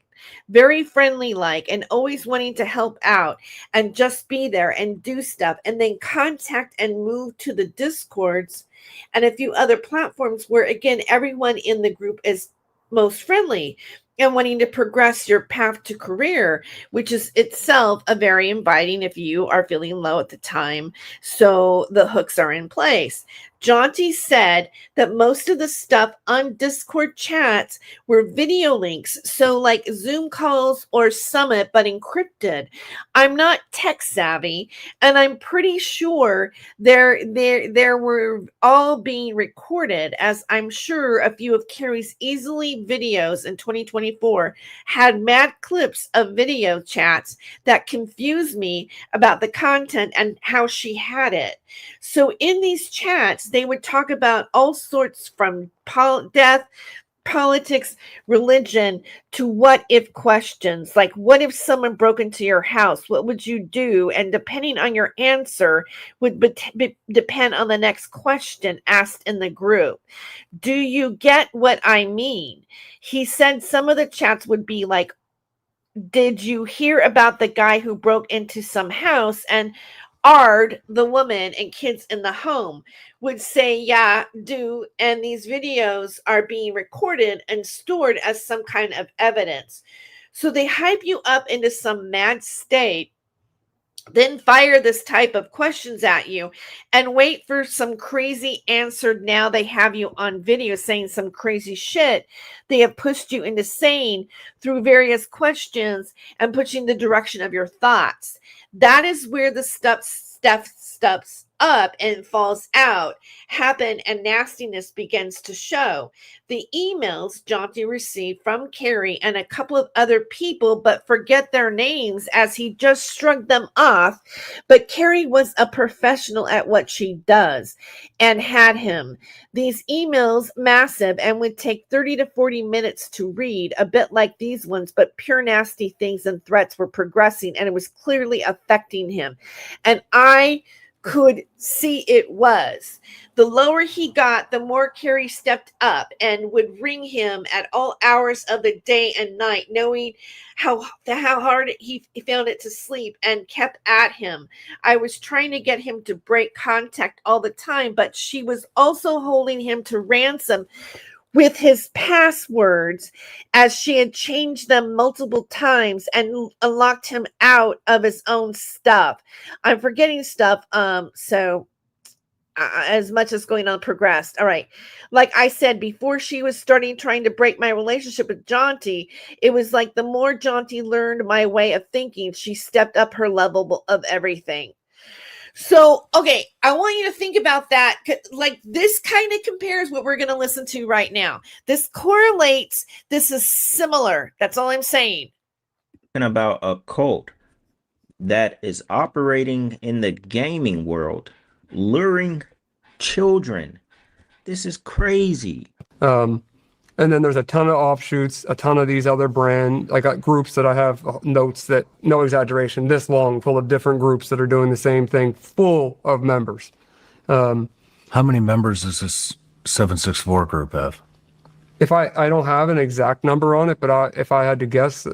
S3: very friendly like, and always wanting to help out and just be there and do stuff, and then contact and move to the discords and a few other platforms where again everyone in the group is most friendly and wanting to progress your path to career, which is itself a very inviting if you are feeling low at the time. So the hooks are in place. Jonti said that most of the stuff on Discord chats were video links, so like Zoom calls or Summit, but encrypted. I'm not tech savvy, and I'm pretty sure there were all being recorded, as I'm sure a few of Carrie's easily videos in 2024 had mad clips of video chats that confused me about the content and how she had it. So in these chats, they would talk about all sorts from death, politics, religion, to what if questions. Like, what if someone broke into your house? What would you do? And depending on your answer would depend on the next question asked in the group. Do you get what I mean? He said some of the chats would be like, did you hear about the guy who broke into some house and Ard, the woman and kids in the home, would say, yeah, do. And these videos are being recorded and stored as some kind of evidence. So they hype you up into some mad state, then fire this type of questions at you and wait for some crazy answer. Now they have you on video saying some crazy shit they have pushed you into saying through various questions and pushing the direction of your thoughts. That is where the stuffs up and falls out happen and nastiness begins to show. The emails Jonti received from Carrie and a couple of other people, but forget their names as he just shrugged them off. But Carrie was a professional at what she does and had him. These emails massive and would take 30 to 40 minutes to read, a bit like these ones, but pure nasty things and threats were progressing and it was clearly affecting him. And I could see it was. The lower he got, the more Carrie stepped up and would ring him at all hours of the day and night, knowing how hard he found it to sleep and kept at him. I was trying to get him to break contact all the time, but she was also holding him to ransom with his passwords, as she had changed them multiple times and locked him out of his own stuff. I'm forgetting stuff. So as much as going on progressed. All right. Like I said, before she was trying to break my relationship with Jonti, it was like the more Jonti learned my way of thinking, she stepped up her level of everything. So, okay, I want you to think about that. Like, this kind of compares what we're going to listen to right now. This correlates. This is similar. That's all I'm saying.
S6: About a cult that is operating in the gaming world, luring children. This is crazy.
S7: And then there's a ton of offshoots, a ton of these other groups that I have notes that, no exaggeration, this long, full of different groups that are doing the same thing, full of members.
S8: How many members does this 764 group have?
S7: If I don't have an exact number on it, but if I had to guess,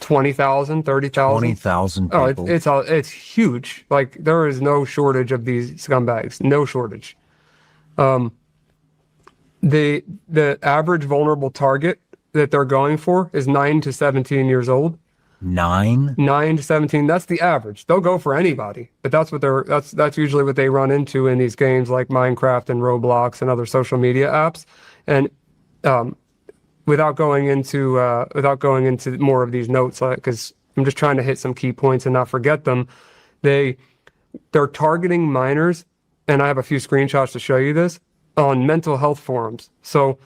S7: 20,000, 30,000. 20,000
S8: people.
S7: Oh, it's huge. Like, there is no shortage of these scumbags. No shortage. The average vulnerable target that they're going for is 9 to 17 years old.
S8: 9?
S7: 9 to 17. That's the average. They'll go for anybody, but that's usually what they run into in these games like Minecraft and Roblox and other social media apps. And without going into more of these notes, because I'm just trying to hit some key points and not forget them. They're targeting minors, and I have a few screenshots to show you this, on mental health forums. So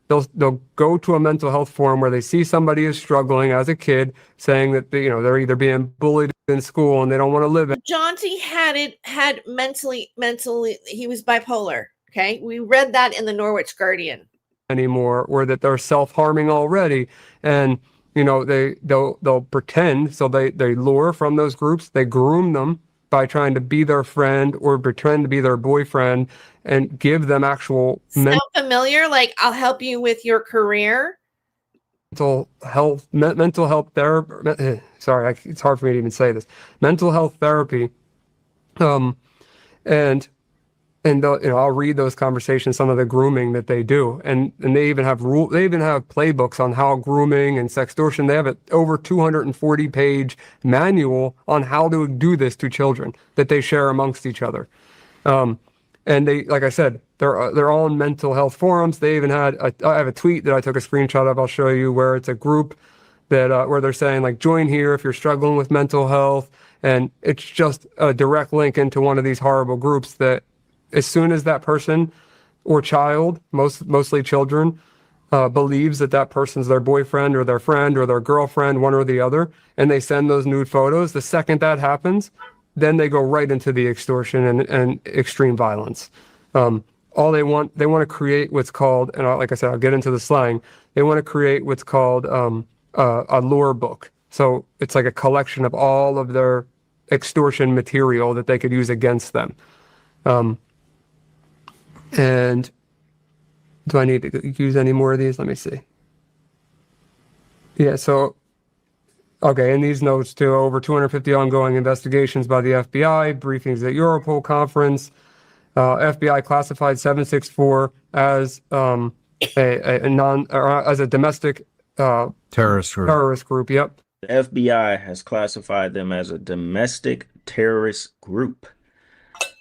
S7: they'll go to a mental health forum where they see somebody is struggling as a kid, saying that they're either being bullied in school and they don't want to live in.
S3: Jonti had mentally, he was bipolar. Okay. We read that in the Norwich Guardian.
S7: Anymore, or that they're self-harming already. And, they'll pretend. So they lure from those groups, they groom them by trying to be their friend or pretend to be their boyfriend and give them actual
S3: Sound familiar? Like, I'll help you with your career.
S7: mental health therapy. Sorry, it's hard for me to even say this. Mental health therapy. And I'll read those conversations, some of the grooming that they do, and they even have playbooks on how grooming and sextortion. They have an over 240-page manual on how to do this to children that they share amongst each other. And they, like I said, they're all in mental health forums. They even I have a tweet that I took a screenshot of. I'll show you, where it's a group that where they're saying, like, join here if you're struggling with mental health, and it's just a direct link into one of these horrible groups that, as soon as that person or child, mostly children, believes that person's their boyfriend or their friend or their girlfriend, one or the other, and they send those nude photos, the second that happens, then they go right into the extortion and extreme violence. All they want to create what's called, and like I said, I'll get into the slang, they want to create what's called a lure book. So it's like a collection of all of their extortion material that they could use against them. And do I need to use any more of these? Let me see. Yeah, so, okay, in these notes too, over 250 ongoing investigations by the FBI, briefings at Europol conference. FBI classified 764 as a domestic
S8: Terrorist
S7: group. Yep.
S6: The FBI has classified them as a domestic terrorist group.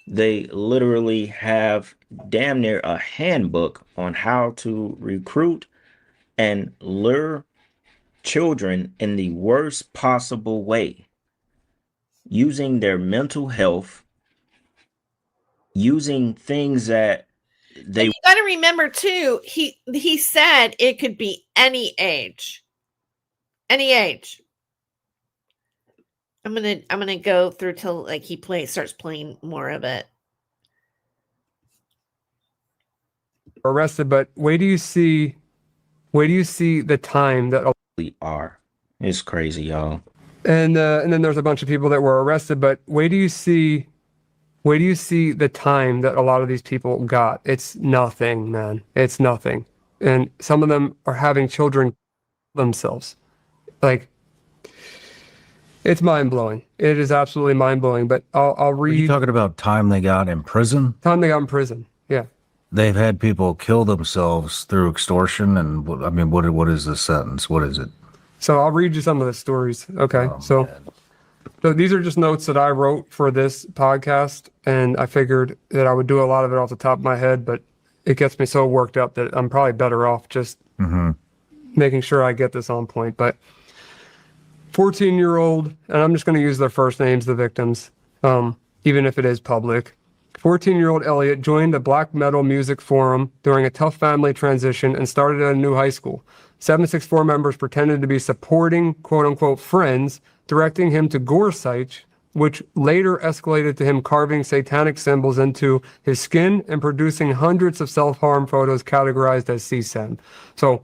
S6: They literally have damn near a handbook on how to recruit and lure children in the worst possible way, using their mental health, using things that they...
S3: And you got to remember too, he said it could be any age. I'm gonna go through till like he starts playing more of it.
S7: Arrested, but where do you see the time that
S6: we are? It's crazy, y'all.
S7: And then there's a bunch of people that were arrested, but where do you see the time that a lot of these people got? It's nothing, man. It's nothing. And some of them are having children themselves. Like, it's mind-blowing. It is absolutely mind-blowing. But I'll read.
S8: Are you talking about time they got in prison?
S7: Time they got in prison, yeah.
S8: They've had people kill themselves through extortion, and I mean, what is the sentence? What is it?
S7: So I'll read you some of the stories. Okay, so these are just notes that I wrote for this podcast, and I figured that I would do a lot of it off the top of my head, but it gets me so worked up that I'm probably better off just making sure I get this on point. But 14-year-old, and I'm just going to use their first names, the victims, even if it is public. 14-year-old Elliot joined a black metal music forum during a tough family transition and started at a new high school. 764 members pretended to be supporting quote-unquote friends, directing him to gore sites, which later escalated to him carving satanic symbols into his skin and producing hundreds of self-harm photos categorized as CSAM. So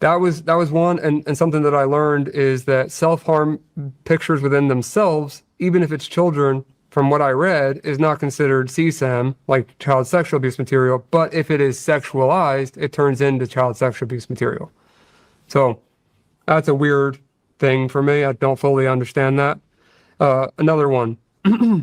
S7: that was one, and something that I learned is that self-harm pictures within themselves, even if it's children, from what I read, is not considered CSAM, like child sexual abuse material, but if it is sexualized, it turns into child sexual abuse material. So that's a weird thing for me. I don't fully understand that. Another one, a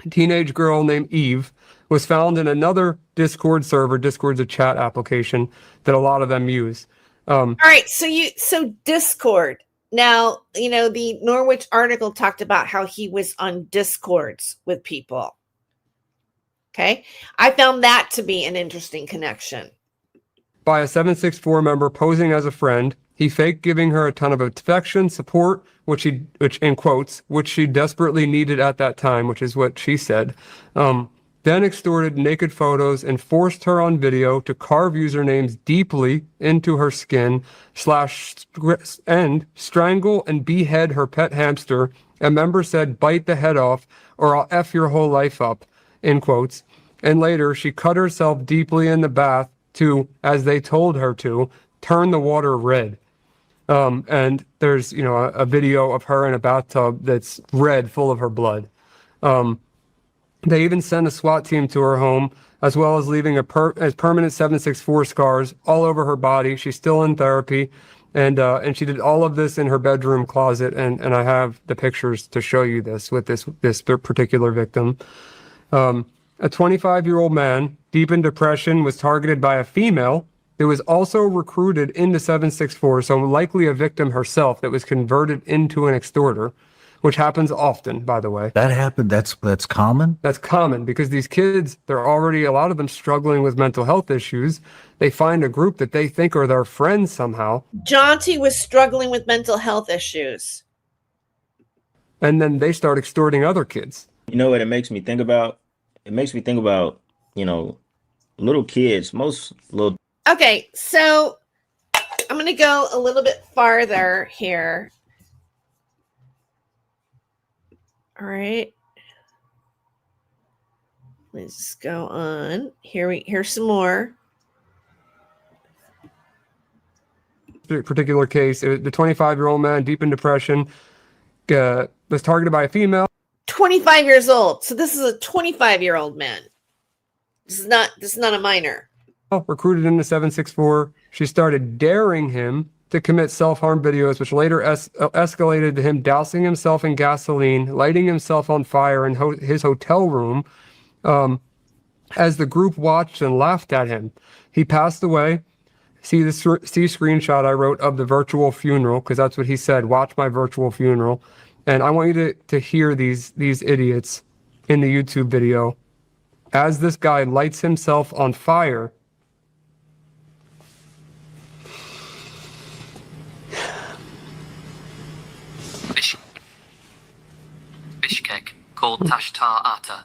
S7: teenage girl named Eve was found in another Discord server. Discord's a chat application that a lot of them use.
S3: All right, so Discord. Now, you know, the Norwich article talked about how he was on Discords with people. Okay. I found that to be an interesting connection.
S7: By a 764 member posing as a friend. He faked giving her a ton of affection, support, which in quotes, which she desperately needed at that time, which is what she said. Then extorted naked photos and forced her on video to carve usernames deeply into her skin, and strangle and behead her pet hamster. A member said, "Bite the head off, or I'll F your whole life up," in quotes. And later, she cut herself deeply in the bath to, as they told her to, turn the water red. And there's, you know, a video of her in a bathtub that's red, full of her blood. They even sent a SWAT team to her home, as well as leaving permanent 764 scars all over her body. She's still in therapy, and she did all of this in her bedroom closet. And I have the pictures to show you this with this particular victim. A 25-year-old man, deep in depression, was targeted by a female who was also recruited into 764, so likely a victim herself that was converted into an extorter, which happens often, by the way.
S8: That happened. That's common.
S7: That's common because these kids, they're already, a lot of them struggling with mental health issues. They find a group that they think are their friends somehow.
S3: Jonti was struggling with mental health issues.
S7: And then they start extorting other kids.
S6: You know what it makes me think about? It makes me think about, you know, little kids, most little.
S3: Okay, so I'm going to go a little bit farther here. All right. Let's go on. Here's some more.
S7: Particular case, the 25-year-old man, deep in depression, was targeted by a female.
S3: 25 years old. So this is a 25-year-old man. This is not a minor.
S7: Recruited into 764. She started daring him to commit self-harm videos, which later escalated to him dousing himself in gasoline, lighting himself on fire in his hotel room. As the group watched and laughed at him, he passed away. See screenshot I wrote of the virtual funeral, because that's what he said. Watch my virtual funeral. And I want you to hear these idiots in the YouTube video as this guy lights himself on fire.
S10: Bishkek, called Tashtar Ata.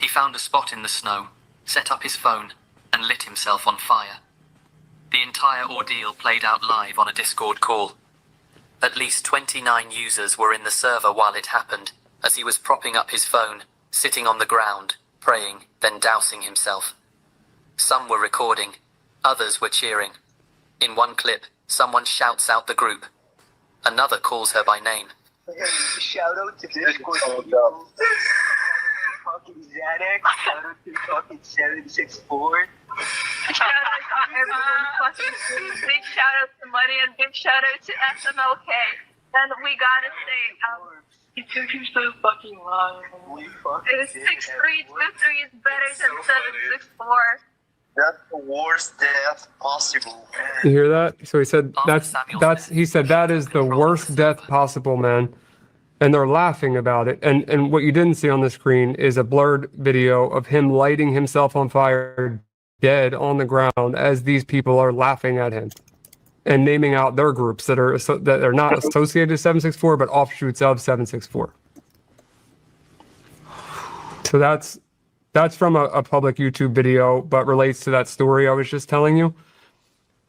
S10: He found a spot in the snow, set up his phone, and lit himself on fire. The entire ordeal played out live on a Discord call. At least 29 users were in the server while it happened, as he was propping up his phone, sitting on the ground, praying, then dousing himself. Some were recording, others were cheering. In one clip, someone shouts out the group. Another calls her by name.
S9: Shout out to Discord people. Fucking Xanax. Shout out to fucking 764.
S11: Shout out to everyone fucking. Big shout out to Money and big shout out to SMLK. And we gotta say, it took you so fucking long. It is 6-3, 2-3 is better than 7-6-4.
S9: That's the worst death possible, man.
S7: You hear that? So he said he said that is the worst death possible, man. And they're laughing about it. And what you didn't see on the screen is a blurred video of him lighting himself on fire, dead on the ground, as these people are laughing at him and naming out their groups that are not associated with 764, but offshoots of 764. So that's from a public YouTube video, but relates to that story I was just telling you.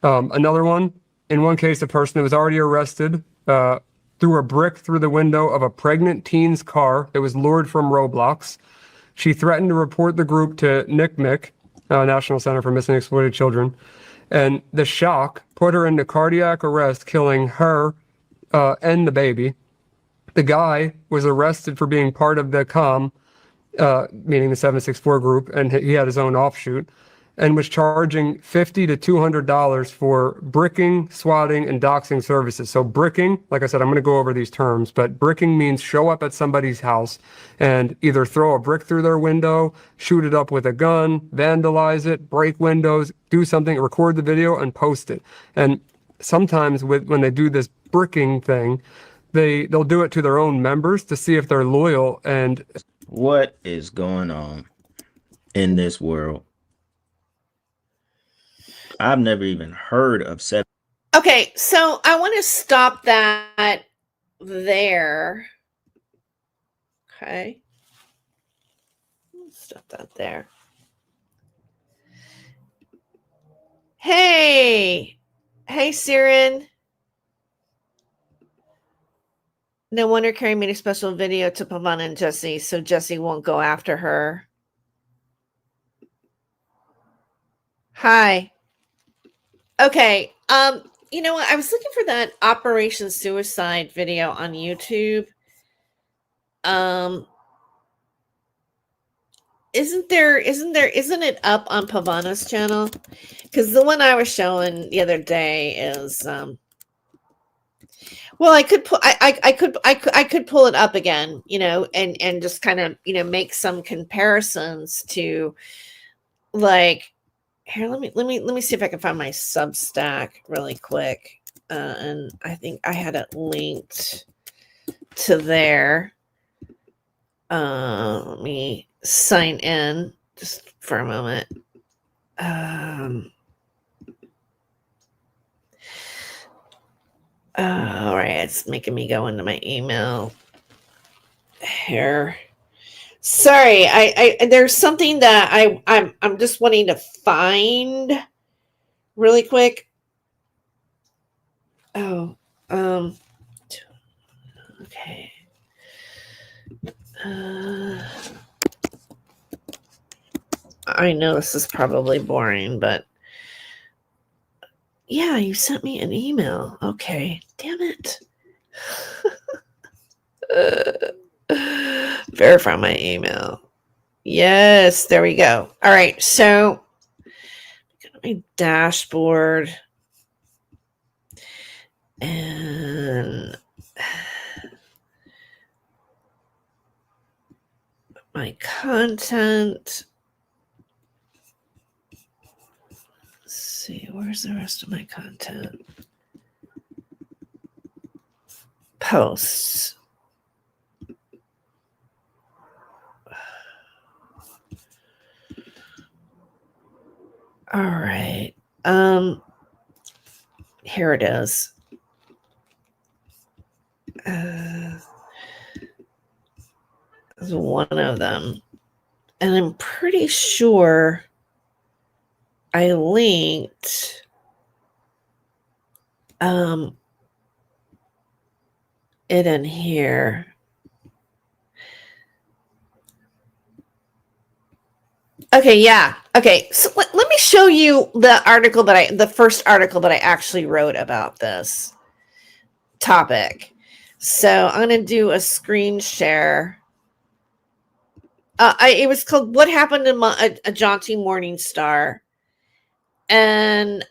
S7: Another one, in one case, a person who was already arrested threw a brick through the window of a pregnant teen's car that was lured from Roblox. She threatened to report the group to NCMEC, National Center for Missing and Exploited Children, and the shock put her into cardiac arrest, killing her and the baby. The guy was arrested for being part of the meaning the 764 group, and he had his own offshoot, and was charging $50 to $200 for bricking, swatting, and doxing services. So bricking, like I said, I'm going to go over these terms, but bricking means show up at somebody's house and either throw a brick through their window, shoot it up with a gun, vandalize it, break windows, do something, record the video, and post it. And sometimes when they do this bricking thing. They'll do it to their own members to see if they're loyal. And
S6: What is going on in this world? I've never even heard of 7.
S3: Okay, so I want to stop that there. Okay. Stop that there. Hey, Siren. No wonder Carrie made a special video to Pavana and Jesse, so Jesse won't go after her. Hi. Okay. You know what? I was looking for that Operation Suicide video on YouTube. Isn't it up on Pavana's channel? Because the one I was showing the other day is well, I could pull it up again, you know, and just kind of, you know, make some comparisons to, like, here, let me see if I can find my Substack really quick. And I think I had it linked to there. Let me sign in just for a moment. All right, it's making me go into my email here. Sorry, I there's something that I'm just wanting to find really quick. Oh, okay. I know this is probably boring, but yeah, you sent me an email. Okay, damn it. Verify my email. Yes, there we go. All right, so go to my dashboard and my content. Let's see, where's the rest of my content? Posts. All right. Here it is. There's one of them. And I'm pretty sure I linked it in here. Okay, yeah. Okay, so let me show you the first article that I actually wrote about this topic. So I'm going to do a screen share. It was called "What Happened to a Jaunty Morning Star," and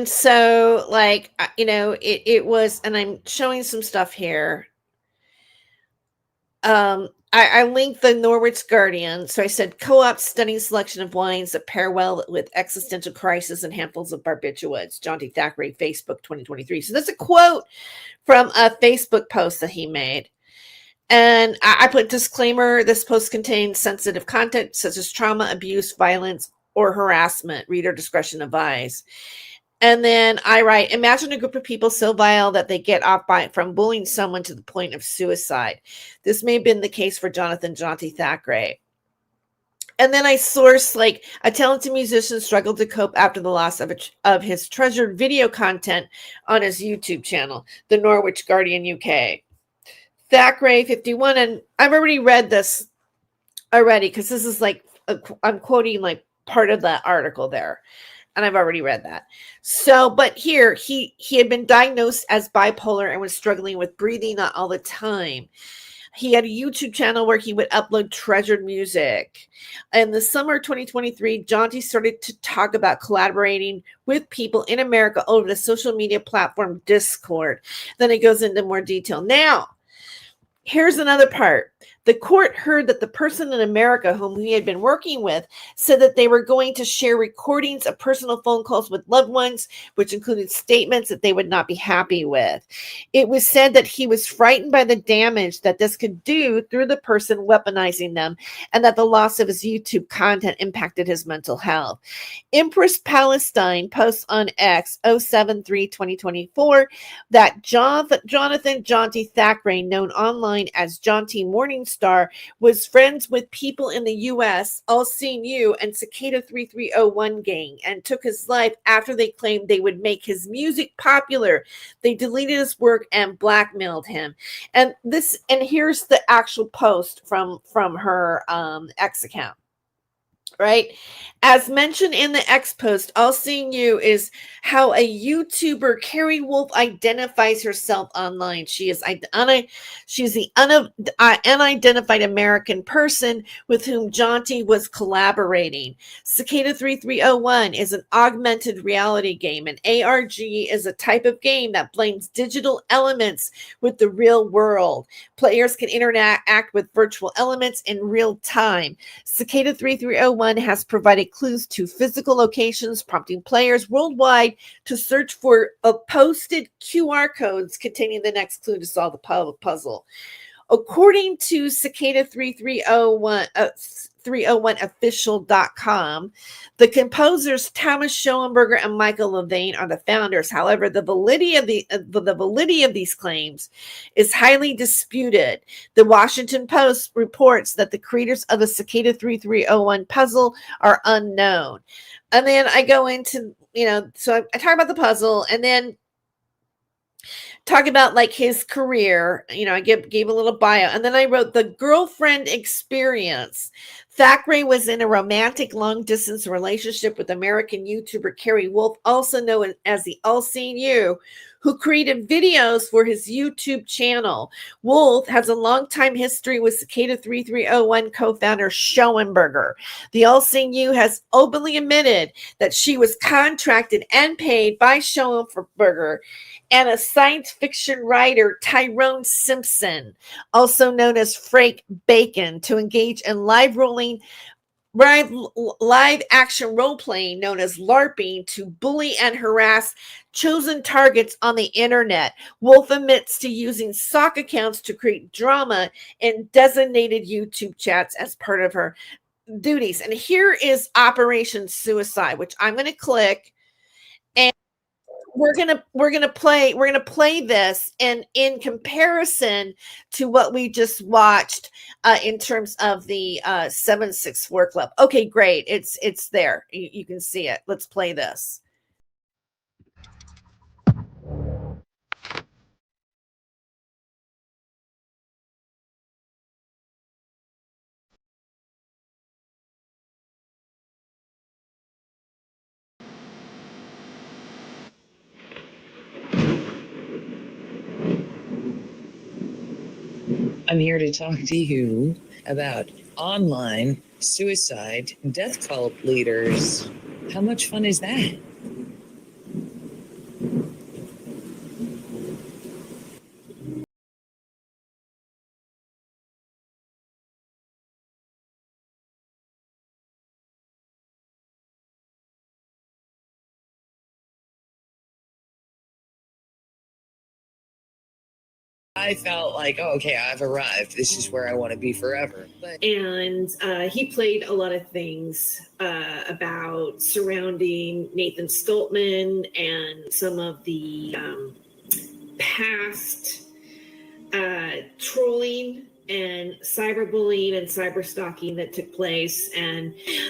S3: so, like, you know, it was, and I'm showing some stuff here. I linked the Norwich Guardian. So I said, co-op stunning selection of wines that pair well with existential crisis and handfuls of barbiturates. Jonti Thackray, Facebook 2023. So that's a quote from a Facebook post that he made. And I put disclaimer, this post contains sensitive content such as trauma, abuse, violence, or harassment. Reader discretion advised. And then I write, imagine a group of people so vile that they get off from bullying someone to the point of suicide. This may have been the case for Jonti Thackray. And then I source, like, a talented musician struggled to cope after the loss of his treasured video content on his YouTube channel, the Norwich Guardian UK. Thackray 51, and I've already read this because this is like, I'm quoting like part of the article there. And I've already read that. So, but here, he had been diagnosed as bipolar and was struggling with breathing not all the time. He had a YouTube channel where he would upload treasured music. In the summer of 2023, Jonti started to talk about collaborating with people in America over the social media platform Discord. Then it goes into more detail. Now, here's another part. The court heard that the person in America whom he had been working with said that they were going to share recordings of personal phone calls with loved ones, which included statements that they would not be happy with. It was said that he was frightened by the damage that this could do through the person weaponizing them, and that the loss of his YouTube content impacted his mental health. Empress Palestine posts on X 073-2024 that Jonathan Jonti Thackray, known online as Jonti Morningstar, was friends with people in the U.S., All Seen You, and Cicada 3301 gang, and took his life after they claimed they would make his music popular. They deleted his work and blackmailed him. And here's the actual post from her X account. Right? As mentioned in the X post, All Seeing You is how a YouTuber, Carrie Wolf, identifies herself online. She is the unidentified American person with whom Jonti was collaborating. Cicada 3301 is an augmented reality game. An ARG is a type of game that blends digital elements with the real world. Players can interact with virtual elements in real time. Cicada 3301 has provided clues to physical locations, prompting players worldwide to search for posted QR codes containing the next clue to solve the puzzle. According to Cicada 301official.com, the composers Thomas Schoenberger and Michael Levine are the founders. However, the validity of these claims is highly disputed. The Washington Post reports that the creators of the Cicada 3301 puzzle are unknown. And then I go into, so I talk about the puzzle, and then talk about like his career. I gave a little bio, and then I wrote the girlfriend experience. Thackray was in a romantic long-distance relationship with American YouTuber Carrie Wolf, also known as the All Seen You, who created videos for his YouTube channel. Wolf has a long-time history with Cicada 3301 co-founder Schoenberger. The All Seen You has openly admitted that she was contracted and paid by Schoenberger and a science fiction writer, Tyrone Simpson, also known as Frank Bacon, to engage in live action role playing known as LARPing to bully and harass chosen targets on the internet. Wolf admits to using sock accounts to create drama in designated YouTube chats as part of her duties. And here is Operation Suicide, which I'm going to click, and we're gonna play this, and in comparison to what we just watched in terms of the 764 Club. Okay, great. It's there. You can see it. Let's play this.
S12: I'm here to talk to you about online suicide death cult leaders. How much fun is that? I felt like, oh, okay, I've arrived. This is where I want to be forever.
S3: And he played a lot of things about surrounding Nathan Stoltman and some of the past trolling and cyberbullying and cyberstalking that took place.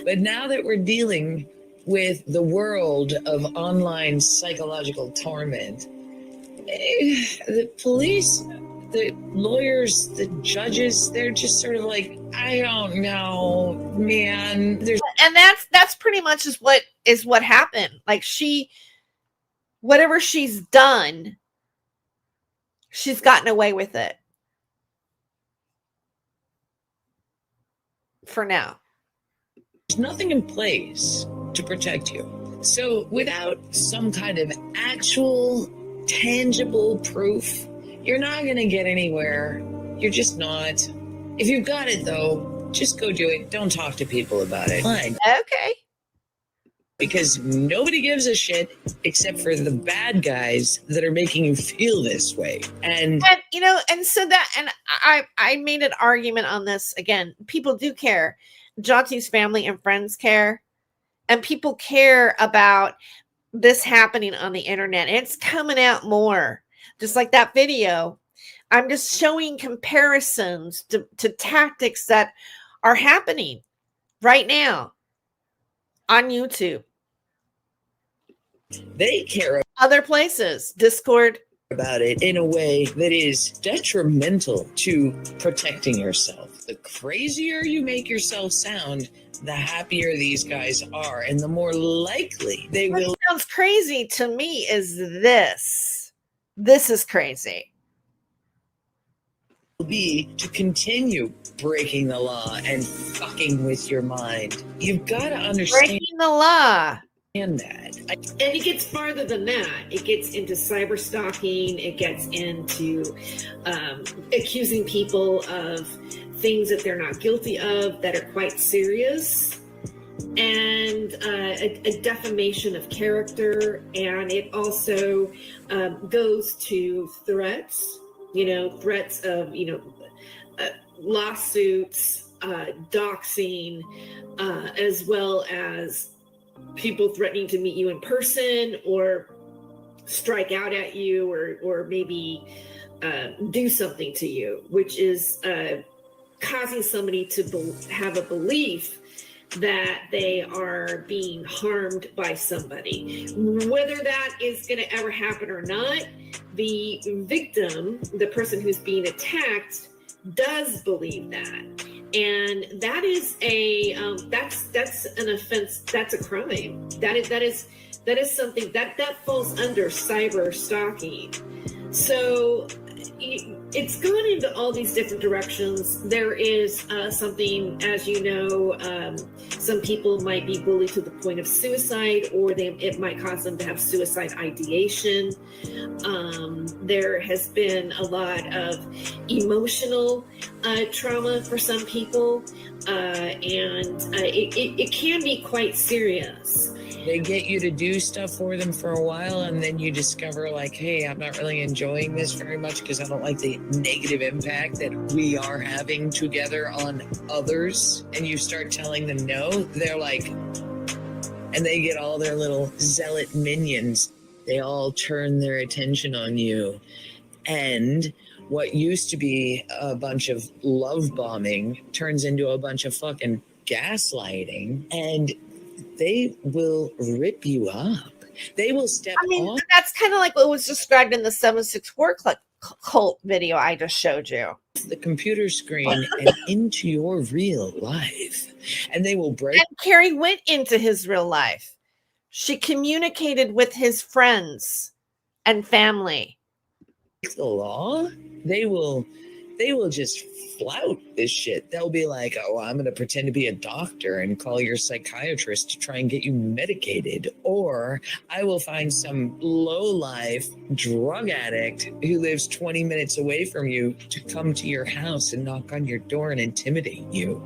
S12: But now that we're dealing with the world of online psychological torment, the police, the lawyers, the judges, they're just sort of like, I don't know, man.
S3: And that's pretty much is what happened. Like whatever she's done, she's gotten away with it. For now.
S12: There's nothing in place to protect you. So without some kind of actual tangible proof, you're not going to get anywhere. You're just not. If you've got it though, just go do it. Don't talk to people about it. Fine.
S3: Okay.
S12: Because nobody gives a shit except for the bad guys that are making you feel this way. And
S3: you know, and so that, and I made an argument on this again. People do care. Jonti's family and friends care, and people care about this happening on the internet. It's coming out more, just like that video. I'm just showing comparisons to tactics that are happening right now on YouTube.
S12: they care
S3: Other places, Discord.
S12: about it in a way that is detrimental to protecting yourself. The crazier you make yourself sound, the happier these guys are, and the more likely they
S3: What
S12: will
S3: sounds crazy to me is this. This is crazy.
S12: be to continue breaking the law and fucking with your mind. You've got to understand
S3: Breaking the law.
S12: that.
S3: And it gets farther than that. It gets into cyber stalking. It gets into accusing people of things that they're not guilty of that are quite serious, and a defamation of character. And it also goes to threats, threats of, lawsuits, doxing, as well as people threatening to meet you in person or strike out at you or maybe do something to you, which is causing somebody to have a belief that they are being harmed by somebody. Whether that is going to ever happen or not, the victim, the person who's being attacked, does believe that. And that is that's an offense. That's a crime. That is something that falls under cyber stalking. So it's gone into all these different directions. There is something, as you know, some people might be bullied to the point of suicide, or it might cause them to have suicide ideation. There has been a lot of emotional trauma for some people, and it can be quite serious.
S12: They get you to do stuff for them for a while, and then you discover, like, hey, I'm not really enjoying this very much because I don't like the negative impact that we are having together on others. And you start telling them no, they're like, and they get all their little zealot minions. They all turn their attention on you. And what used to be a bunch of love bombing turns into a bunch of fucking gaslighting, and they will rip you up. They will step off.
S3: That's kind of like what was described in the 764 cult video I just showed you.
S12: The computer screen and into your real life. And they will break.
S3: And Carrie went into his real life. She communicated with his friends and family.
S12: The law, they will just flout this shit. They'll be like, oh, I'm going to pretend to be a doctor and call your psychiatrist to try and get you medicated. Or I will find some low-life drug addict who lives 20 minutes away from you to come to your house and knock on your door and intimidate you.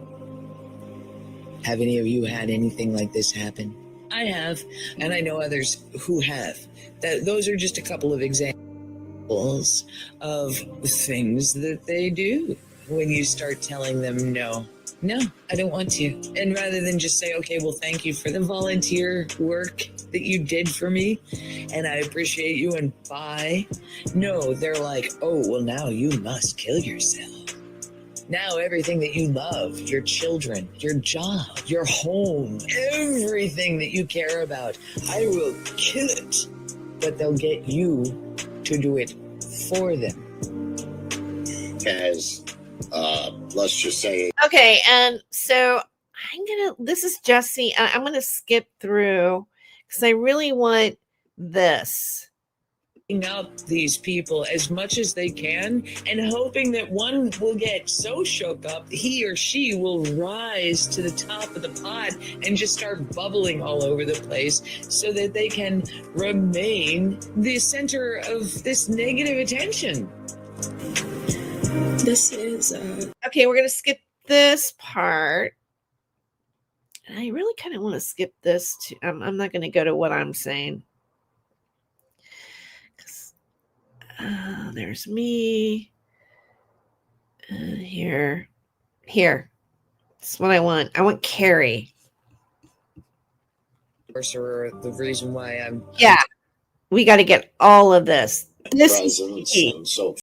S12: Have any of you had anything like this happen? I have, and I know others who have. Those are just a couple of examples of things that they do when you start telling them no, I don't want to. And rather than just say, okay, well, thank you for the volunteer work that you did for me, and I appreciate you, and bye. No, they're like, oh, well, now you must kill yourself. Now everything that you love, your children, your job, your home, everything that you care about, I will kill it. But they'll get you to do it for them.
S13: As let's just say.
S3: Okay, and so this is Jesse. I'm gonna skip through because I really want this.
S12: Up these people as much as they can and hoping that one will get so shook up he or she will rise to the top of the pot and just start bubbling all over the place so that they can remain the center of this negative attention.
S4: This is
S3: Okay, we're gonna skip this part. And I really kind of want to skip this too. I'm not gonna go to what I'm saying. There's me. Here. That's what I want. I want Carrie.
S12: Sorcerer, the reason why I'm
S3: Yeah. We got to get all of this. This is
S13: presence
S3: key.
S13: and so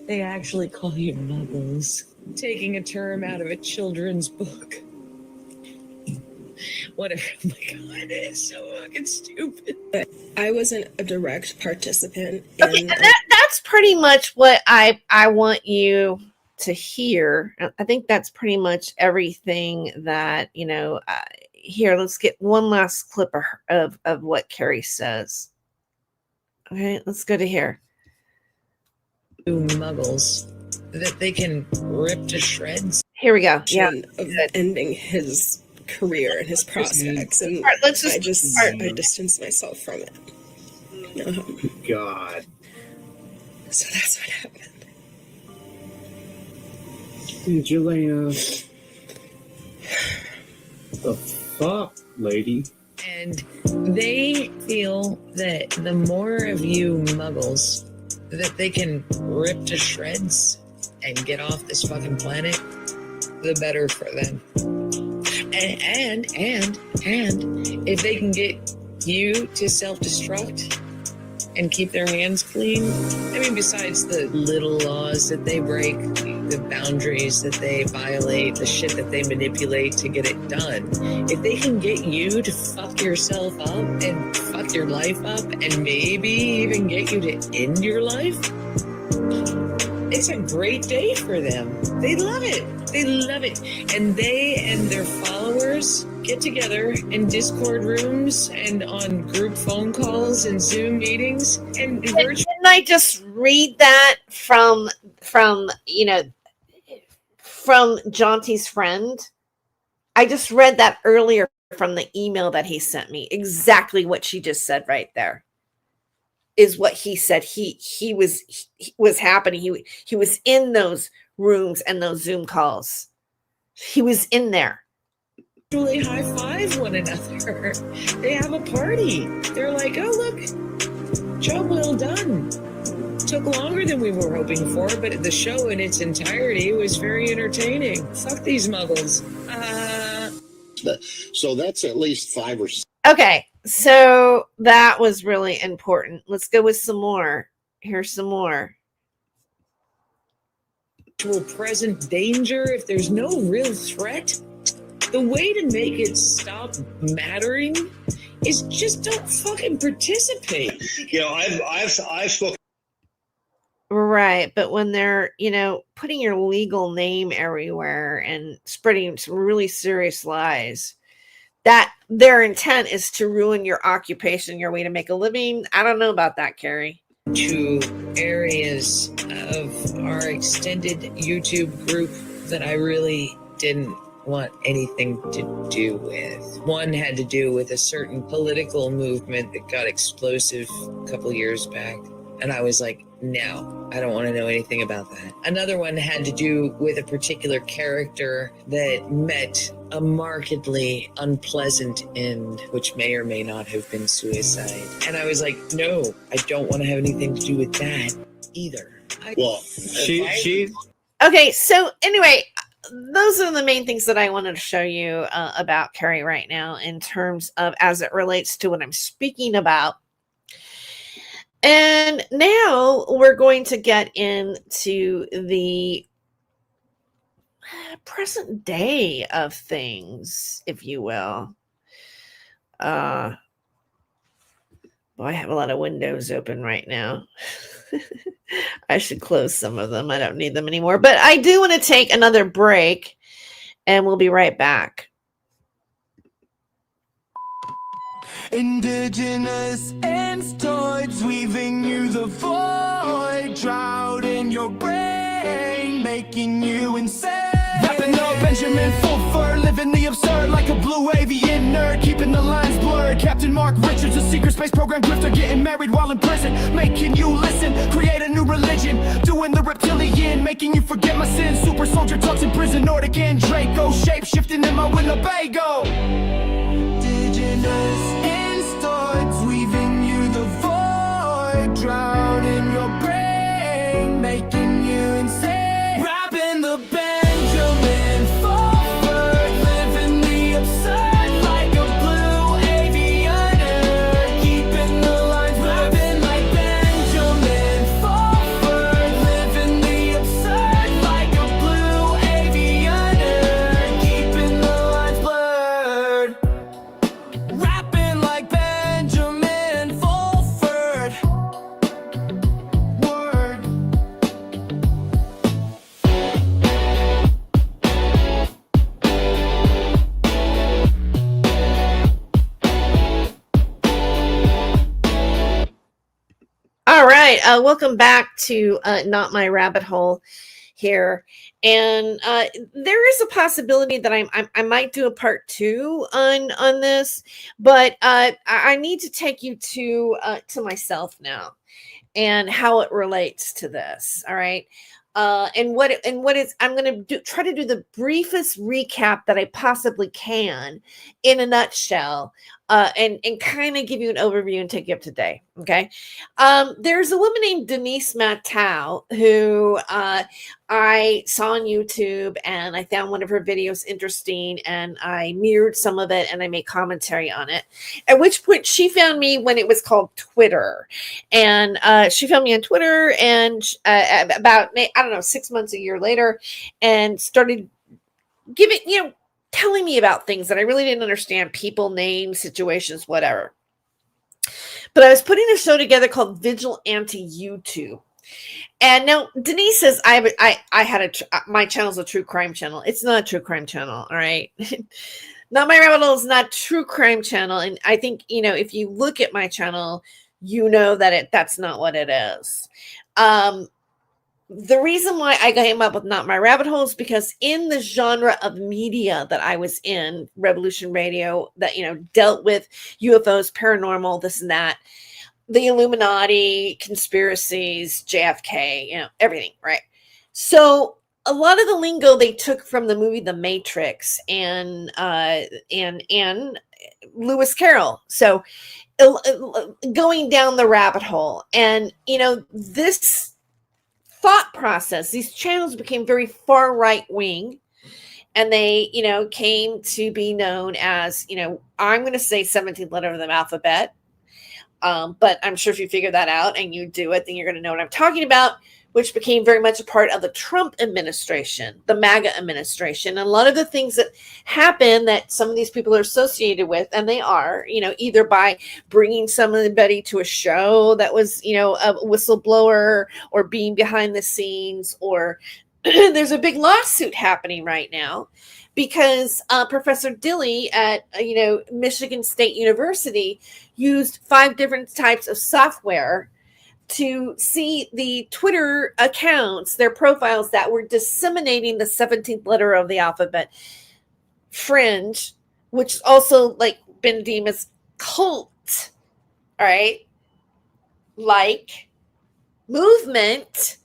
S12: they actually call you muggles. Taking a term out of a children's book. Whatever. Oh my god, it's so fucking stupid.
S4: I wasn't a direct participant
S3: Okay,
S4: in
S3: that's pretty much what I want you to hear. I think that's pretty much everything that, here, let's get one last clip of what Carrie says. Okay, let's go to here.
S12: Muggles that they can rip to shreds.
S3: Here we go. Yeah.
S4: of ending his career and his prospects, and
S3: All right, let's just
S4: I distanced myself from it.
S13: God.
S4: So that's what happened.
S5: Jelena. The fuck, lady?
S12: And they feel that the more of you muggles that they can rip to shreds and get off this fucking planet, the better for them. And if they can get you to self-destruct and keep their hands clean, I mean, besides the little laws that they break, the boundaries that they violate, the shit that they manipulate to get it done, if they can get you to fuck yourself up and fuck your life up and maybe even get you to end your life, it's a great day for them. They love it. They love it. And they and their followers get together in Discord rooms and on group phone calls and Zoom meetings and virtual.
S3: Didn't I just read that from Jonti's friend? I just read that earlier from the email that he sent me. Exactly what she just said right there is what he said. He was happening. He was in those rooms and those Zoom calls. He was in there.
S12: Really high five one another. They have a party. They're like, oh, look, job well done. Took longer than we were hoping for, but the show in its entirety was very entertaining. Fuck these muggles.
S13: So that's at least 5 or 6.
S3: Okay, so that was really important. Let's go with some more. Here's some more.
S12: Actual present danger, if there's no real threat, the way to make it stop mattering is just don't fucking participate.
S13: You know, I've spoken.
S3: Right, but when they're, putting your legal name everywhere and spreading some really serious lies, that their intent is to ruin your occupation, your way to make a living. I don't know about that, Carrie.
S12: to areas of our extended YouTube group that I really didn't want anything to do with. One had to do with a certain political movement that got explosive a couple years back. And I was like, no, I don't want to know anything about that. Another one had to do with a particular character that met a markedly unpleasant end, which may or may not have been suicide. And I was like, no, I don't want to have anything to do with that either.
S3: Okay, so anyway, those are the main things that I wanted to show you about Carrie right now in terms of as it relates to what I'm speaking about. And now we're going to get into the present day of things, if you will. Well, I have a lot of windows open right now. I should close some of them. I don't need them anymore. But I do want to take another break, and we'll be right back.
S2: Indigenous toys weaving you the void, drought in your brain, making you insane. Wrapping up Benjamin Fulford, living the absurd like a blue avian nerd, keeping the lines blurred. Captain Mark Richards, a secret space program grifter, getting married while in prison, making you listen, create a new religion, doing the reptilian, making you forget my sins. Super soldier talks in prison, Nordic and Draco, shape shifting in my Winnebago. Indigenous weaving you the void, drown in your brain, making you insane. Rapping the Benjamin Fulford, living the absurd like a blue avian nerd, keeping the lines rapping like Benjamin Fulford, living the absurd like a blue avian nerd, keeping the lines blurred. Rapping like Benjamin Fulford. Word.
S3: All right, welcome back to Not My Rabbit Hole here, and there is a possibility that I might do a part 2 on this, but I need to take you to myself now and how it relates to this. All right. And what is I'm going to try to do the briefest recap that I possibly can in a nutshell, and kind of give you an overview and take you up to date. Okay. There's a woman named Denise Matau who I saw on YouTube, and I found one of her videos interesting, and I mirrored some of it and I made commentary on it. At which point she found me when it was called Twitter, and she found me on Twitter, and about, I don't know, 6 months, a year later, and started telling me about things that I really didn't understand, people, names, situations, whatever. But I was putting a show together called Vigilante YouTube. And now Denise says my channel's a true crime channel. It's not a true crime channel. All right. Not My Rabbit Hole is not a true crime channel. And I think, if you look at my channel, that's not what it is. The reason why I came up with Not My Rabbit Hole is because in the genre of media that I was in, Revolution Radio, that, dealt with UFOs, paranormal, this and that, the Illuminati, conspiracies, JFK, everything, right? So a lot of the lingo they took from the movie The Matrix and Lewis Carroll. So going down the rabbit hole, and this thought process, these channels became very far right wing, and they came to be known as I'm going to say 17th letter of the alphabet, but I'm sure if you figure that out and you do it, then you're going to know what I'm talking about, which became very much a part of the Trump administration, the MAGA administration. And a lot of the things that happen that some of these people are associated with, and they are, either by bringing somebody to a show that was, a whistleblower, or being behind the scenes, or there's a big lawsuit happening right now because Professor Dilley at, Michigan State University used 5 different types of software to see the Twitter accounts, their profiles that were disseminating the 17th letter of the alphabet, fringe, which is also like been deemed as cult, all right, like movement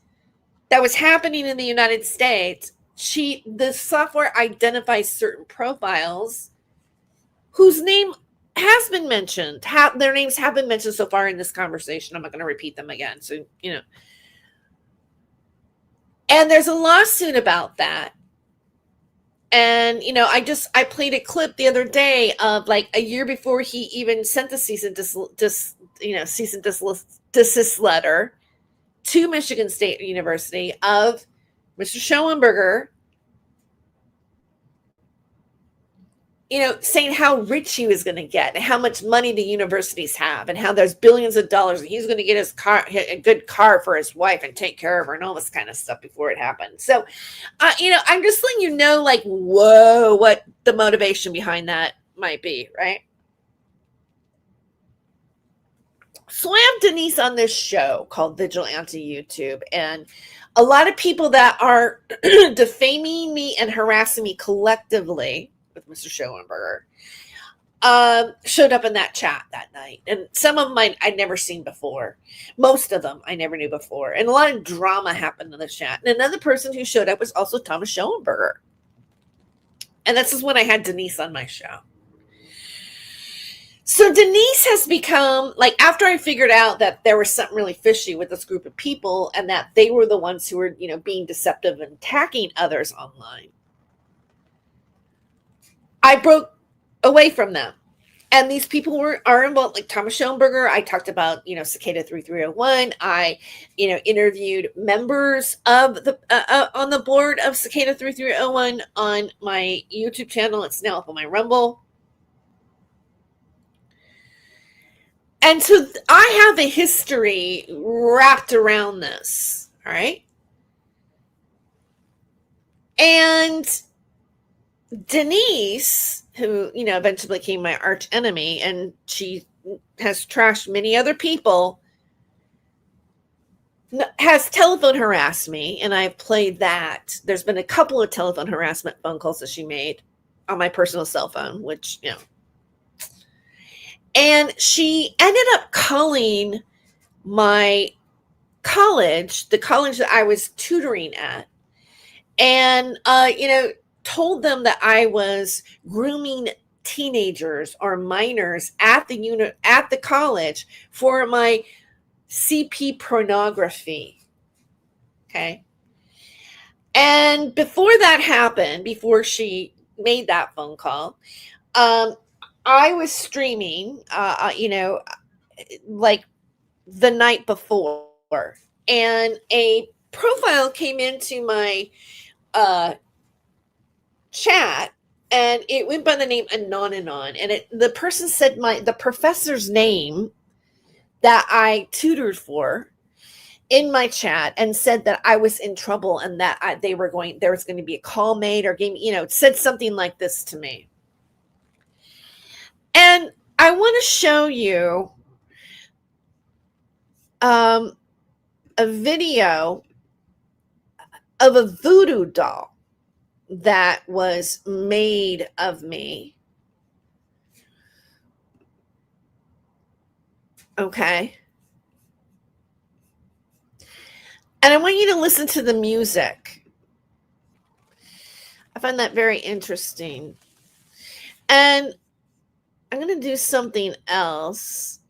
S3: that was happening in the United States. The software identifies certain profiles whose name has been mentioned. Their names have been mentioned so far in this conversation. I'm not going to repeat them again. So, and there's a lawsuit about that. And, I played a clip the other day of like a year before he even sent the cease and desist letter to Michigan State University of Mr. Schoenberger, saying how rich he was going to get and how much money the universities have and how there's billions of dollars and he's going to get a good car for his wife and take care of her and all this kind of stuff before it happened. So, I'm just letting you know, like, whoa, what the motivation behind that might be, right? So I have Denise on this show called Vigilante YouTube, and a lot of people that are defaming me and harassing me collectively with Mr. Schoenberger showed up in that chat that night. And some of them I'd never seen before. Most of them I never knew before. And a lot of drama happened in the chat. And another person who showed up was also Thomas Schoenberger. And this is when I had Denise on my show. So Denise has become, like, after I figured out that there was something really fishy with this group of people and that they were the ones who were, being deceptive and attacking others online, I broke away from them. And these people are involved, like Thomas Schoenberger. I talked about, Cicada 3301. I, interviewed members of the on the board of Cicada 3301 on my YouTube channel. It's now up on my Rumble. And so I have a history wrapped around this, all right? And Denise, who, eventually became my arch enemy, and she has trashed many other people, has telephone harassed me, and I've played that. There's been a couple of telephone harassment phone calls that she made on my personal cell phone, which, and she ended up calling my college, the college that I was tutoring at, and, told them that I was grooming teenagers or minors at the college for my CP pornography. Okay. And before that happened, before she made that phone call, I was streaming, like the night before, and a profile came into my chat, and it went by the name Anon, and the person said the professor's name that I tutored for in my chat, and said that I was in trouble and that there was going to be a call made, or said something like this to me. And I want to show you a video of a voodoo doll that was made of me. Okay. And I want you to listen to the music. I find that very interesting. And I'm going to do something else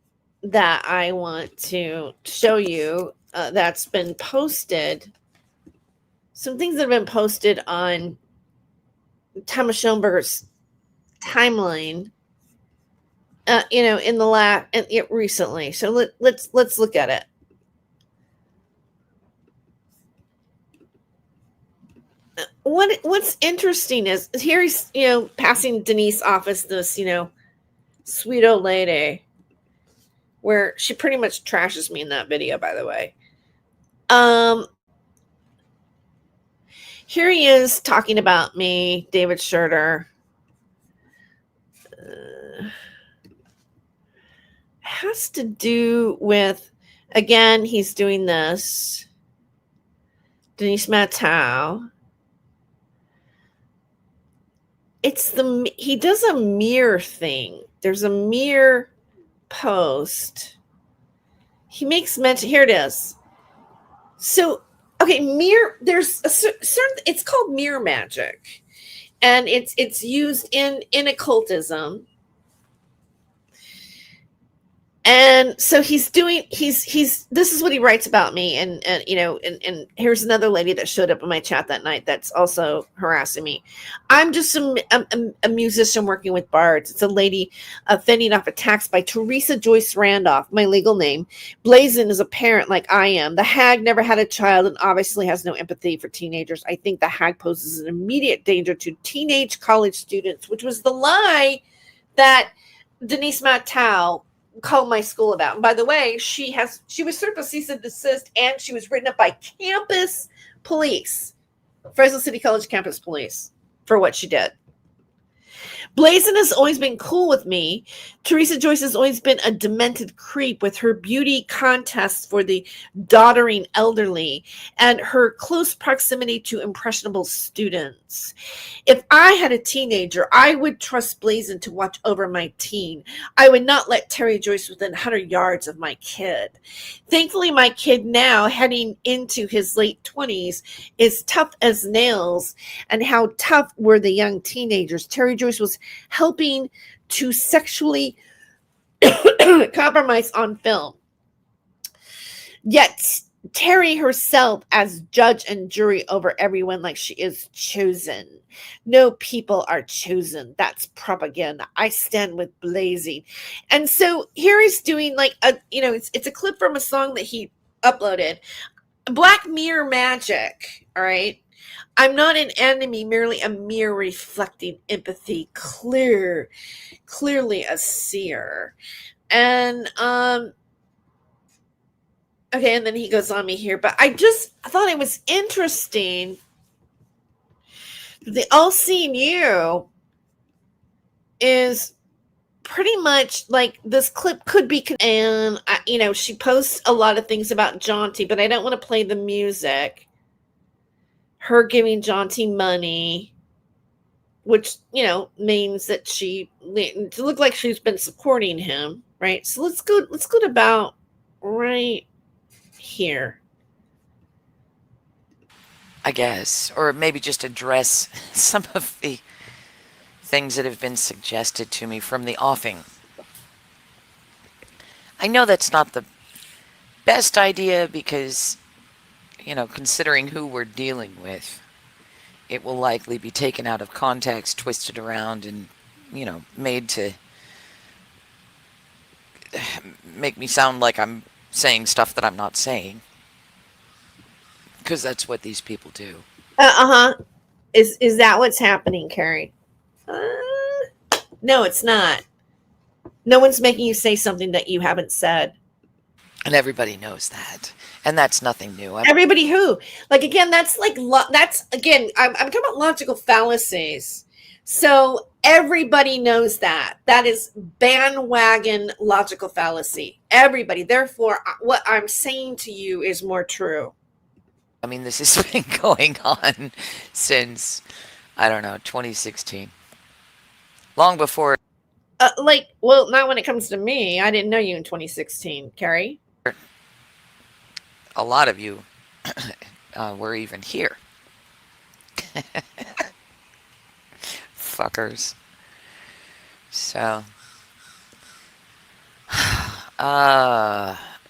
S3: that I want to show you that's been posted. Some things that have been posted on Thomas Schoenberger's timeline, in the recently. So let's look at it. What's interesting is here he's, passing Denise's office, this, sweet old lady, where she pretty much trashes me in that video, by the way. Here he is talking about me, David Schurter. Has to do with Again, he's doing this. Denise Matau. He does a mirror thing. There's a mirror post. He makes mention, here it is. So, okay, there's a certain, it's called mirror magic. And it's used in occultism. And so he's this is what he writes about me. And here's another lady that showed up in my chat that night that's also harassing me. I'm just a musician working with bards. It's a lady fending off attacks by Teresa Joyce Randolph, my legal name. Blazin is a parent like I am. The hag never had a child and obviously has no empathy for teenagers. I think the hag poses an immediate danger to teenage college students, which was the lie that Denise Matau called my school about. And by the way, she was served a cease and desist, and she was written up by campus police, Fresno City College campus police, for what she did. Blazin has always been cool with me. Teresa Joyce has always been a demented creep with her beauty contests for the doddering elderly and her close proximity to impressionable students. If I had a teenager, I would trust Blazin to watch over my teen. I would not let Terry Joyce within 100 yards of my kid. Thankfully, my kid now, heading into his late 20s, is tough as nails. And how tough were the young teenagers? Terry Joyce was helping to sexually compromise on film. Yet Terry herself as judge and jury over everyone like she is chosen. No people are chosen. That's propaganda. I stand with Blazing. And so here he's doing like it's a clip from a song that he uploaded. Black Mirror Magic. All right. I'm not an enemy, merely a mirror reflecting empathy, clearly a seer. And okay, and then he goes on me here, but I thought it was interesting. The all seeing you is pretty much like this clip could be, and she posts a lot of things about Jonti, but I don't want to play the music. Her giving Jonti money, which, means that to look like she's been supporting him, right? So let's go to about right here.
S14: I guess, or maybe just address some of the things that have been suggested to me from the offing. I know that's not the best idea because, considering who we're dealing with, it will likely be taken out of context, twisted around, and, made to make me sound like I'm saying stuff that I'm not saying. Because that's what these people do.
S3: Is that what's happening, Carrie? No, it's not. No one's making you say something that you haven't said.
S14: And everybody knows that. And that's nothing new.
S3: Everybody who? Like, again, I'm talking about logical fallacies. So everybody knows that. That is bandwagon logical fallacy. Everybody. Therefore, what I'm saying to you is more true.
S14: I mean, this has been going on since, 2016. Long before.
S3: Not when it comes to me. I didn't know you in 2016, Carrie.
S14: A lot of you were even here. Fuckers. So.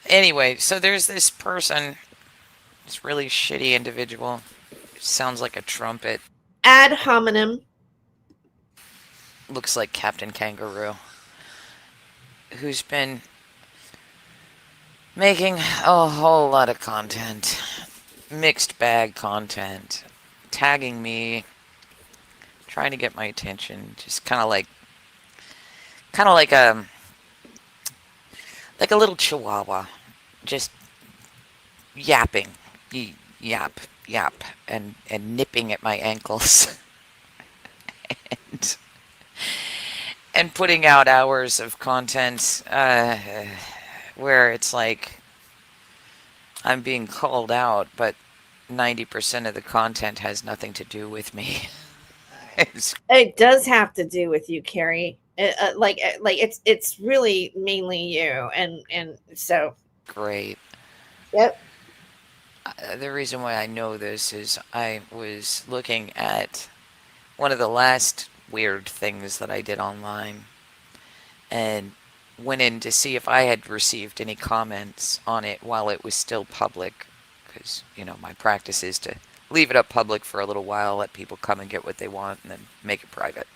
S14: Anyway, so there's this person. This really shitty individual. Sounds like a trumpet.
S3: Ad hominem.
S14: Looks like Captain Kangaroo. Who's been making a whole lot of content. Mixed bag content. Tagging me. Trying to get my attention. Just kind of like a little chihuahua. Just yapping. Yap, and nipping at my ankles. and putting out hours of content where it's like, I'm being called out, but 90% of the content has nothing to do with me.
S3: It does have to do with you, Carrie. Like it's really mainly you, and so
S14: great.
S3: Yep.
S14: The reason why I know this is I was looking at one of the last weird things that I did online and went in to see if I had received any comments on it while it was still public, because, you know, my practice is to leave it up public for a little while, let people come and get what they want, and then make it private.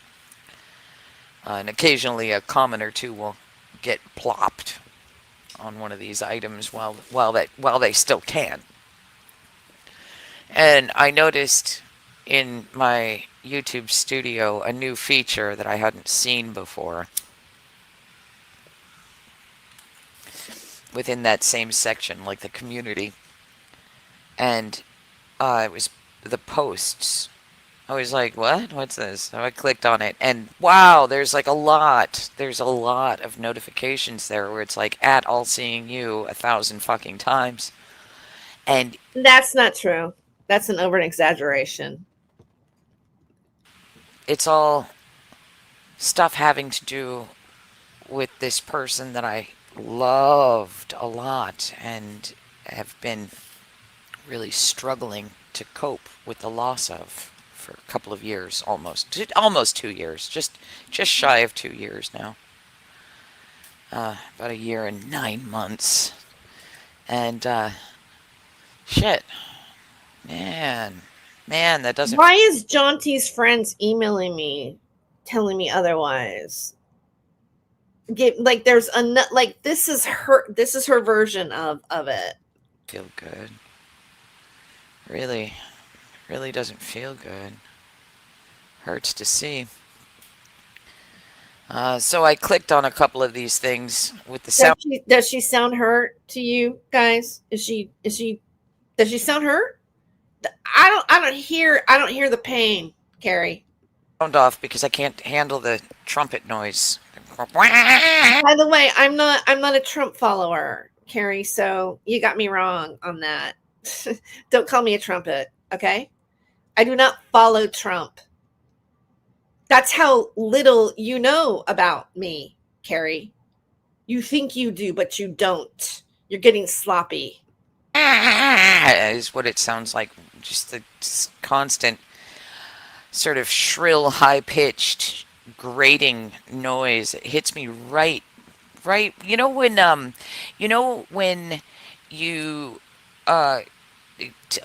S14: And occasionally a comment or two will get plopped on one of these items while they still can. And I noticed in my YouTube studio a new feature that I hadn't seen before within that same section, like the community. And it was the posts. I was like, what? What's this? So I clicked on it, and wow, there's like a lot. There's a lot of notifications there where it's like, at all seeing you 1,000 fucking times. And
S3: that's not true. That's an over an exaggeration.
S14: It's all stuff having to do with this person that I loved a lot and have been really struggling to cope with the loss of for a couple of years, almost 2 years, just shy of 2 years now. About 1 year and 9 months. And shit, man, that doesn't.
S3: Why is Jonti's friends emailing me, telling me otherwise? Like there's a like this is her version of it.
S14: Feel good. Really doesn't feel good. Hurts to see. So I clicked on a couple of these things with the sound.
S3: Does she sound hurt to you guys? Does she sound hurt? I don't hear the pain, Carrie.
S14: Sound off because I can't handle the trumpet noise.
S3: By the way, I'm not a Trump follower, Carrie, so you got me wrong on that. Don't call me a trumpet, okay? I do not follow Trump. That's how little you know about me, Carrie. You think you do, but you don't. You're getting sloppy.
S14: Is what it sounds like. Just the constant sort of shrill, high-pitched, grating noise. It hits me right. You know when you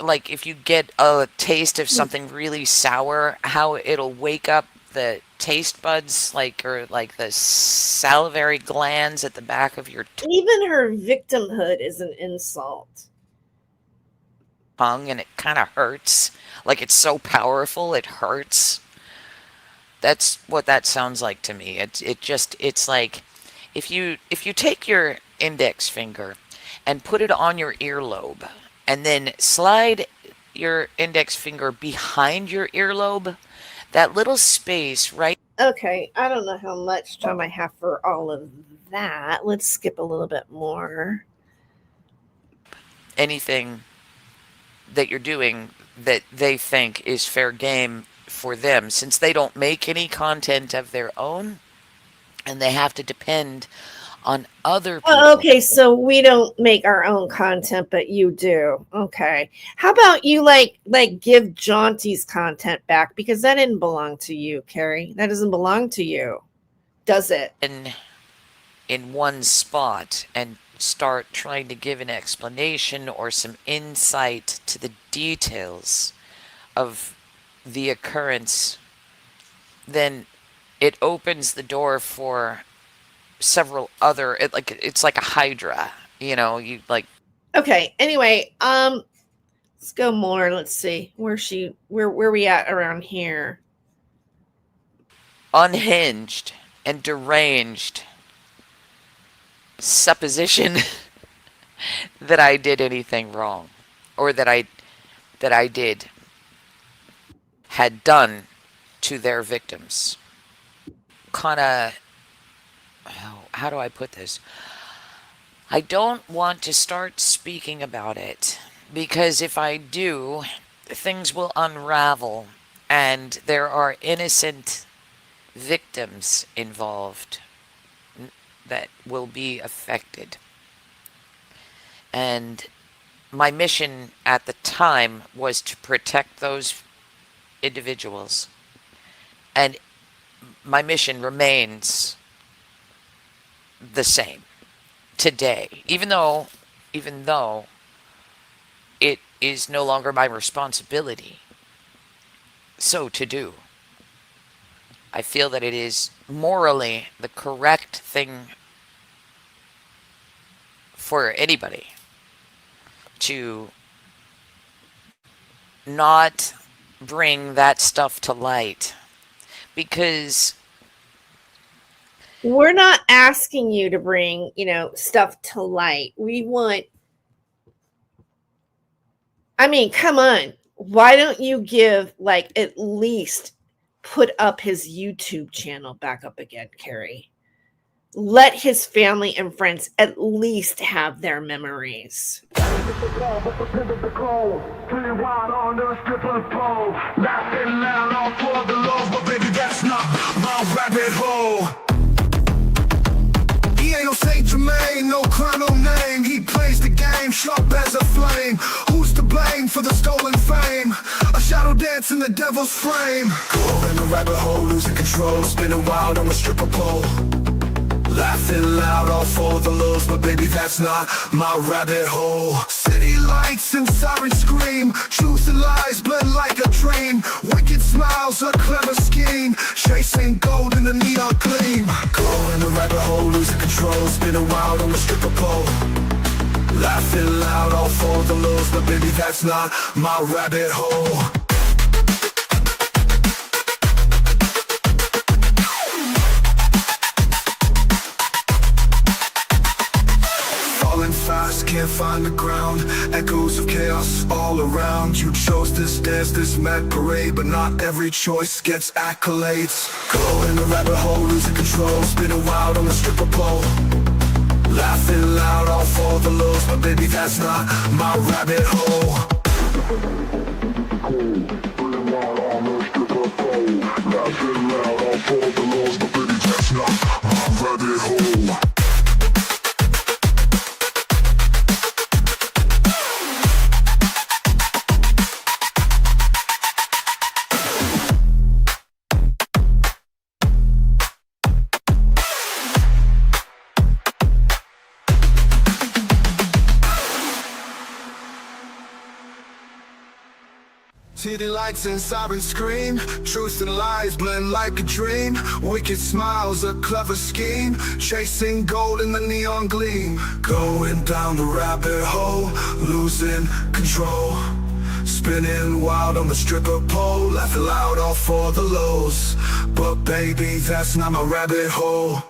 S14: like if you get a taste of something really sour, how it'll wake up the taste buds, or the salivary glands at the back of your
S3: even her victimhood is an insult.
S14: Tongue, and it kind of hurts. Like it's so powerful, it hurts. That's what that sounds like to me. It's like if you take your index finger and put it on your earlobe, and then slide your index finger behind your earlobe, that little space right.
S3: Okay, I don't know how much time I have for all of that. Let's skip a little bit more.
S14: Anything that you're doing that they think is fair game for them, since they don't make any content of their own and they have to depend on other people.
S3: Oh, okay, so we don't make our own content, but you do. Okay. How about you like give Jonti's content back, because that didn't belong to you, Carrie. That doesn't belong to you. Does it?
S14: In one spot and start trying to give an explanation or some insight to the details of the occurrence, then it opens the door for several other, it's like a hydra, you like.
S3: Okay, anyway, let's go more. Let's see where we at around here.
S14: Unhinged and deranged supposition that I did anything wrong, or that I had done to their victims. Kind of, how do I put this? I don't want to start speaking about it, because if I do, things will unravel and there are innocent victims involved that will be affected. And my mission at the time was to protect those individuals. And my mission remains the same today, even though it is no longer my responsibility so to do. I feel that it is morally the correct thing for anybody to not bring that stuff to light, because
S3: we're not asking you to bring, stuff to light. We want, I mean, come on. Why don't you give, at least put up his YouTube channel back up again, Carrie? Let his family and friends at least have their memories.
S2: He ain't no Saint Germain, no clown, no name. He plays the game sharp as a flame. Who's to blame for the stolen fame? A shadow dance in the devil's frame. Caught in a rabbit hole, losing control, spinning wild on a stripper pole. Laughing loud, all for the lulz, but baby, that's not my rabbit hole. City lights and sirens scream, truth and lies blend like a dream. Wicked smiles, a clever scheme, chasing gold in the neon gleam. Caught in a rabbit hole, losing control, spinning wild on the stripper pole. Laughing loud, all for the lulz, but baby, that's not my rabbit hole. Fast, can't find the ground. Echoes of chaos all around. You chose this dance, this mad parade, but not every choice gets accolades. Go in the rabbit hole, losing control, spinning wild on the stripper pole. Laughing loud, all for the lulz, but baby, that's not my rabbit hole. Spinning wild on the stripper pole. Laughing loud, all for the lulz, but baby, that's not my rabbit hole. City lights and sirens scream, truth and lies blend like a dream. Wicked smiles, a clever scheme, chasing gold in the neon gleam. Going down the rabbit hole, losing control, spinning wild on the stripper pole. Laughing loud, all for the lows, but baby, that's not my rabbit hole.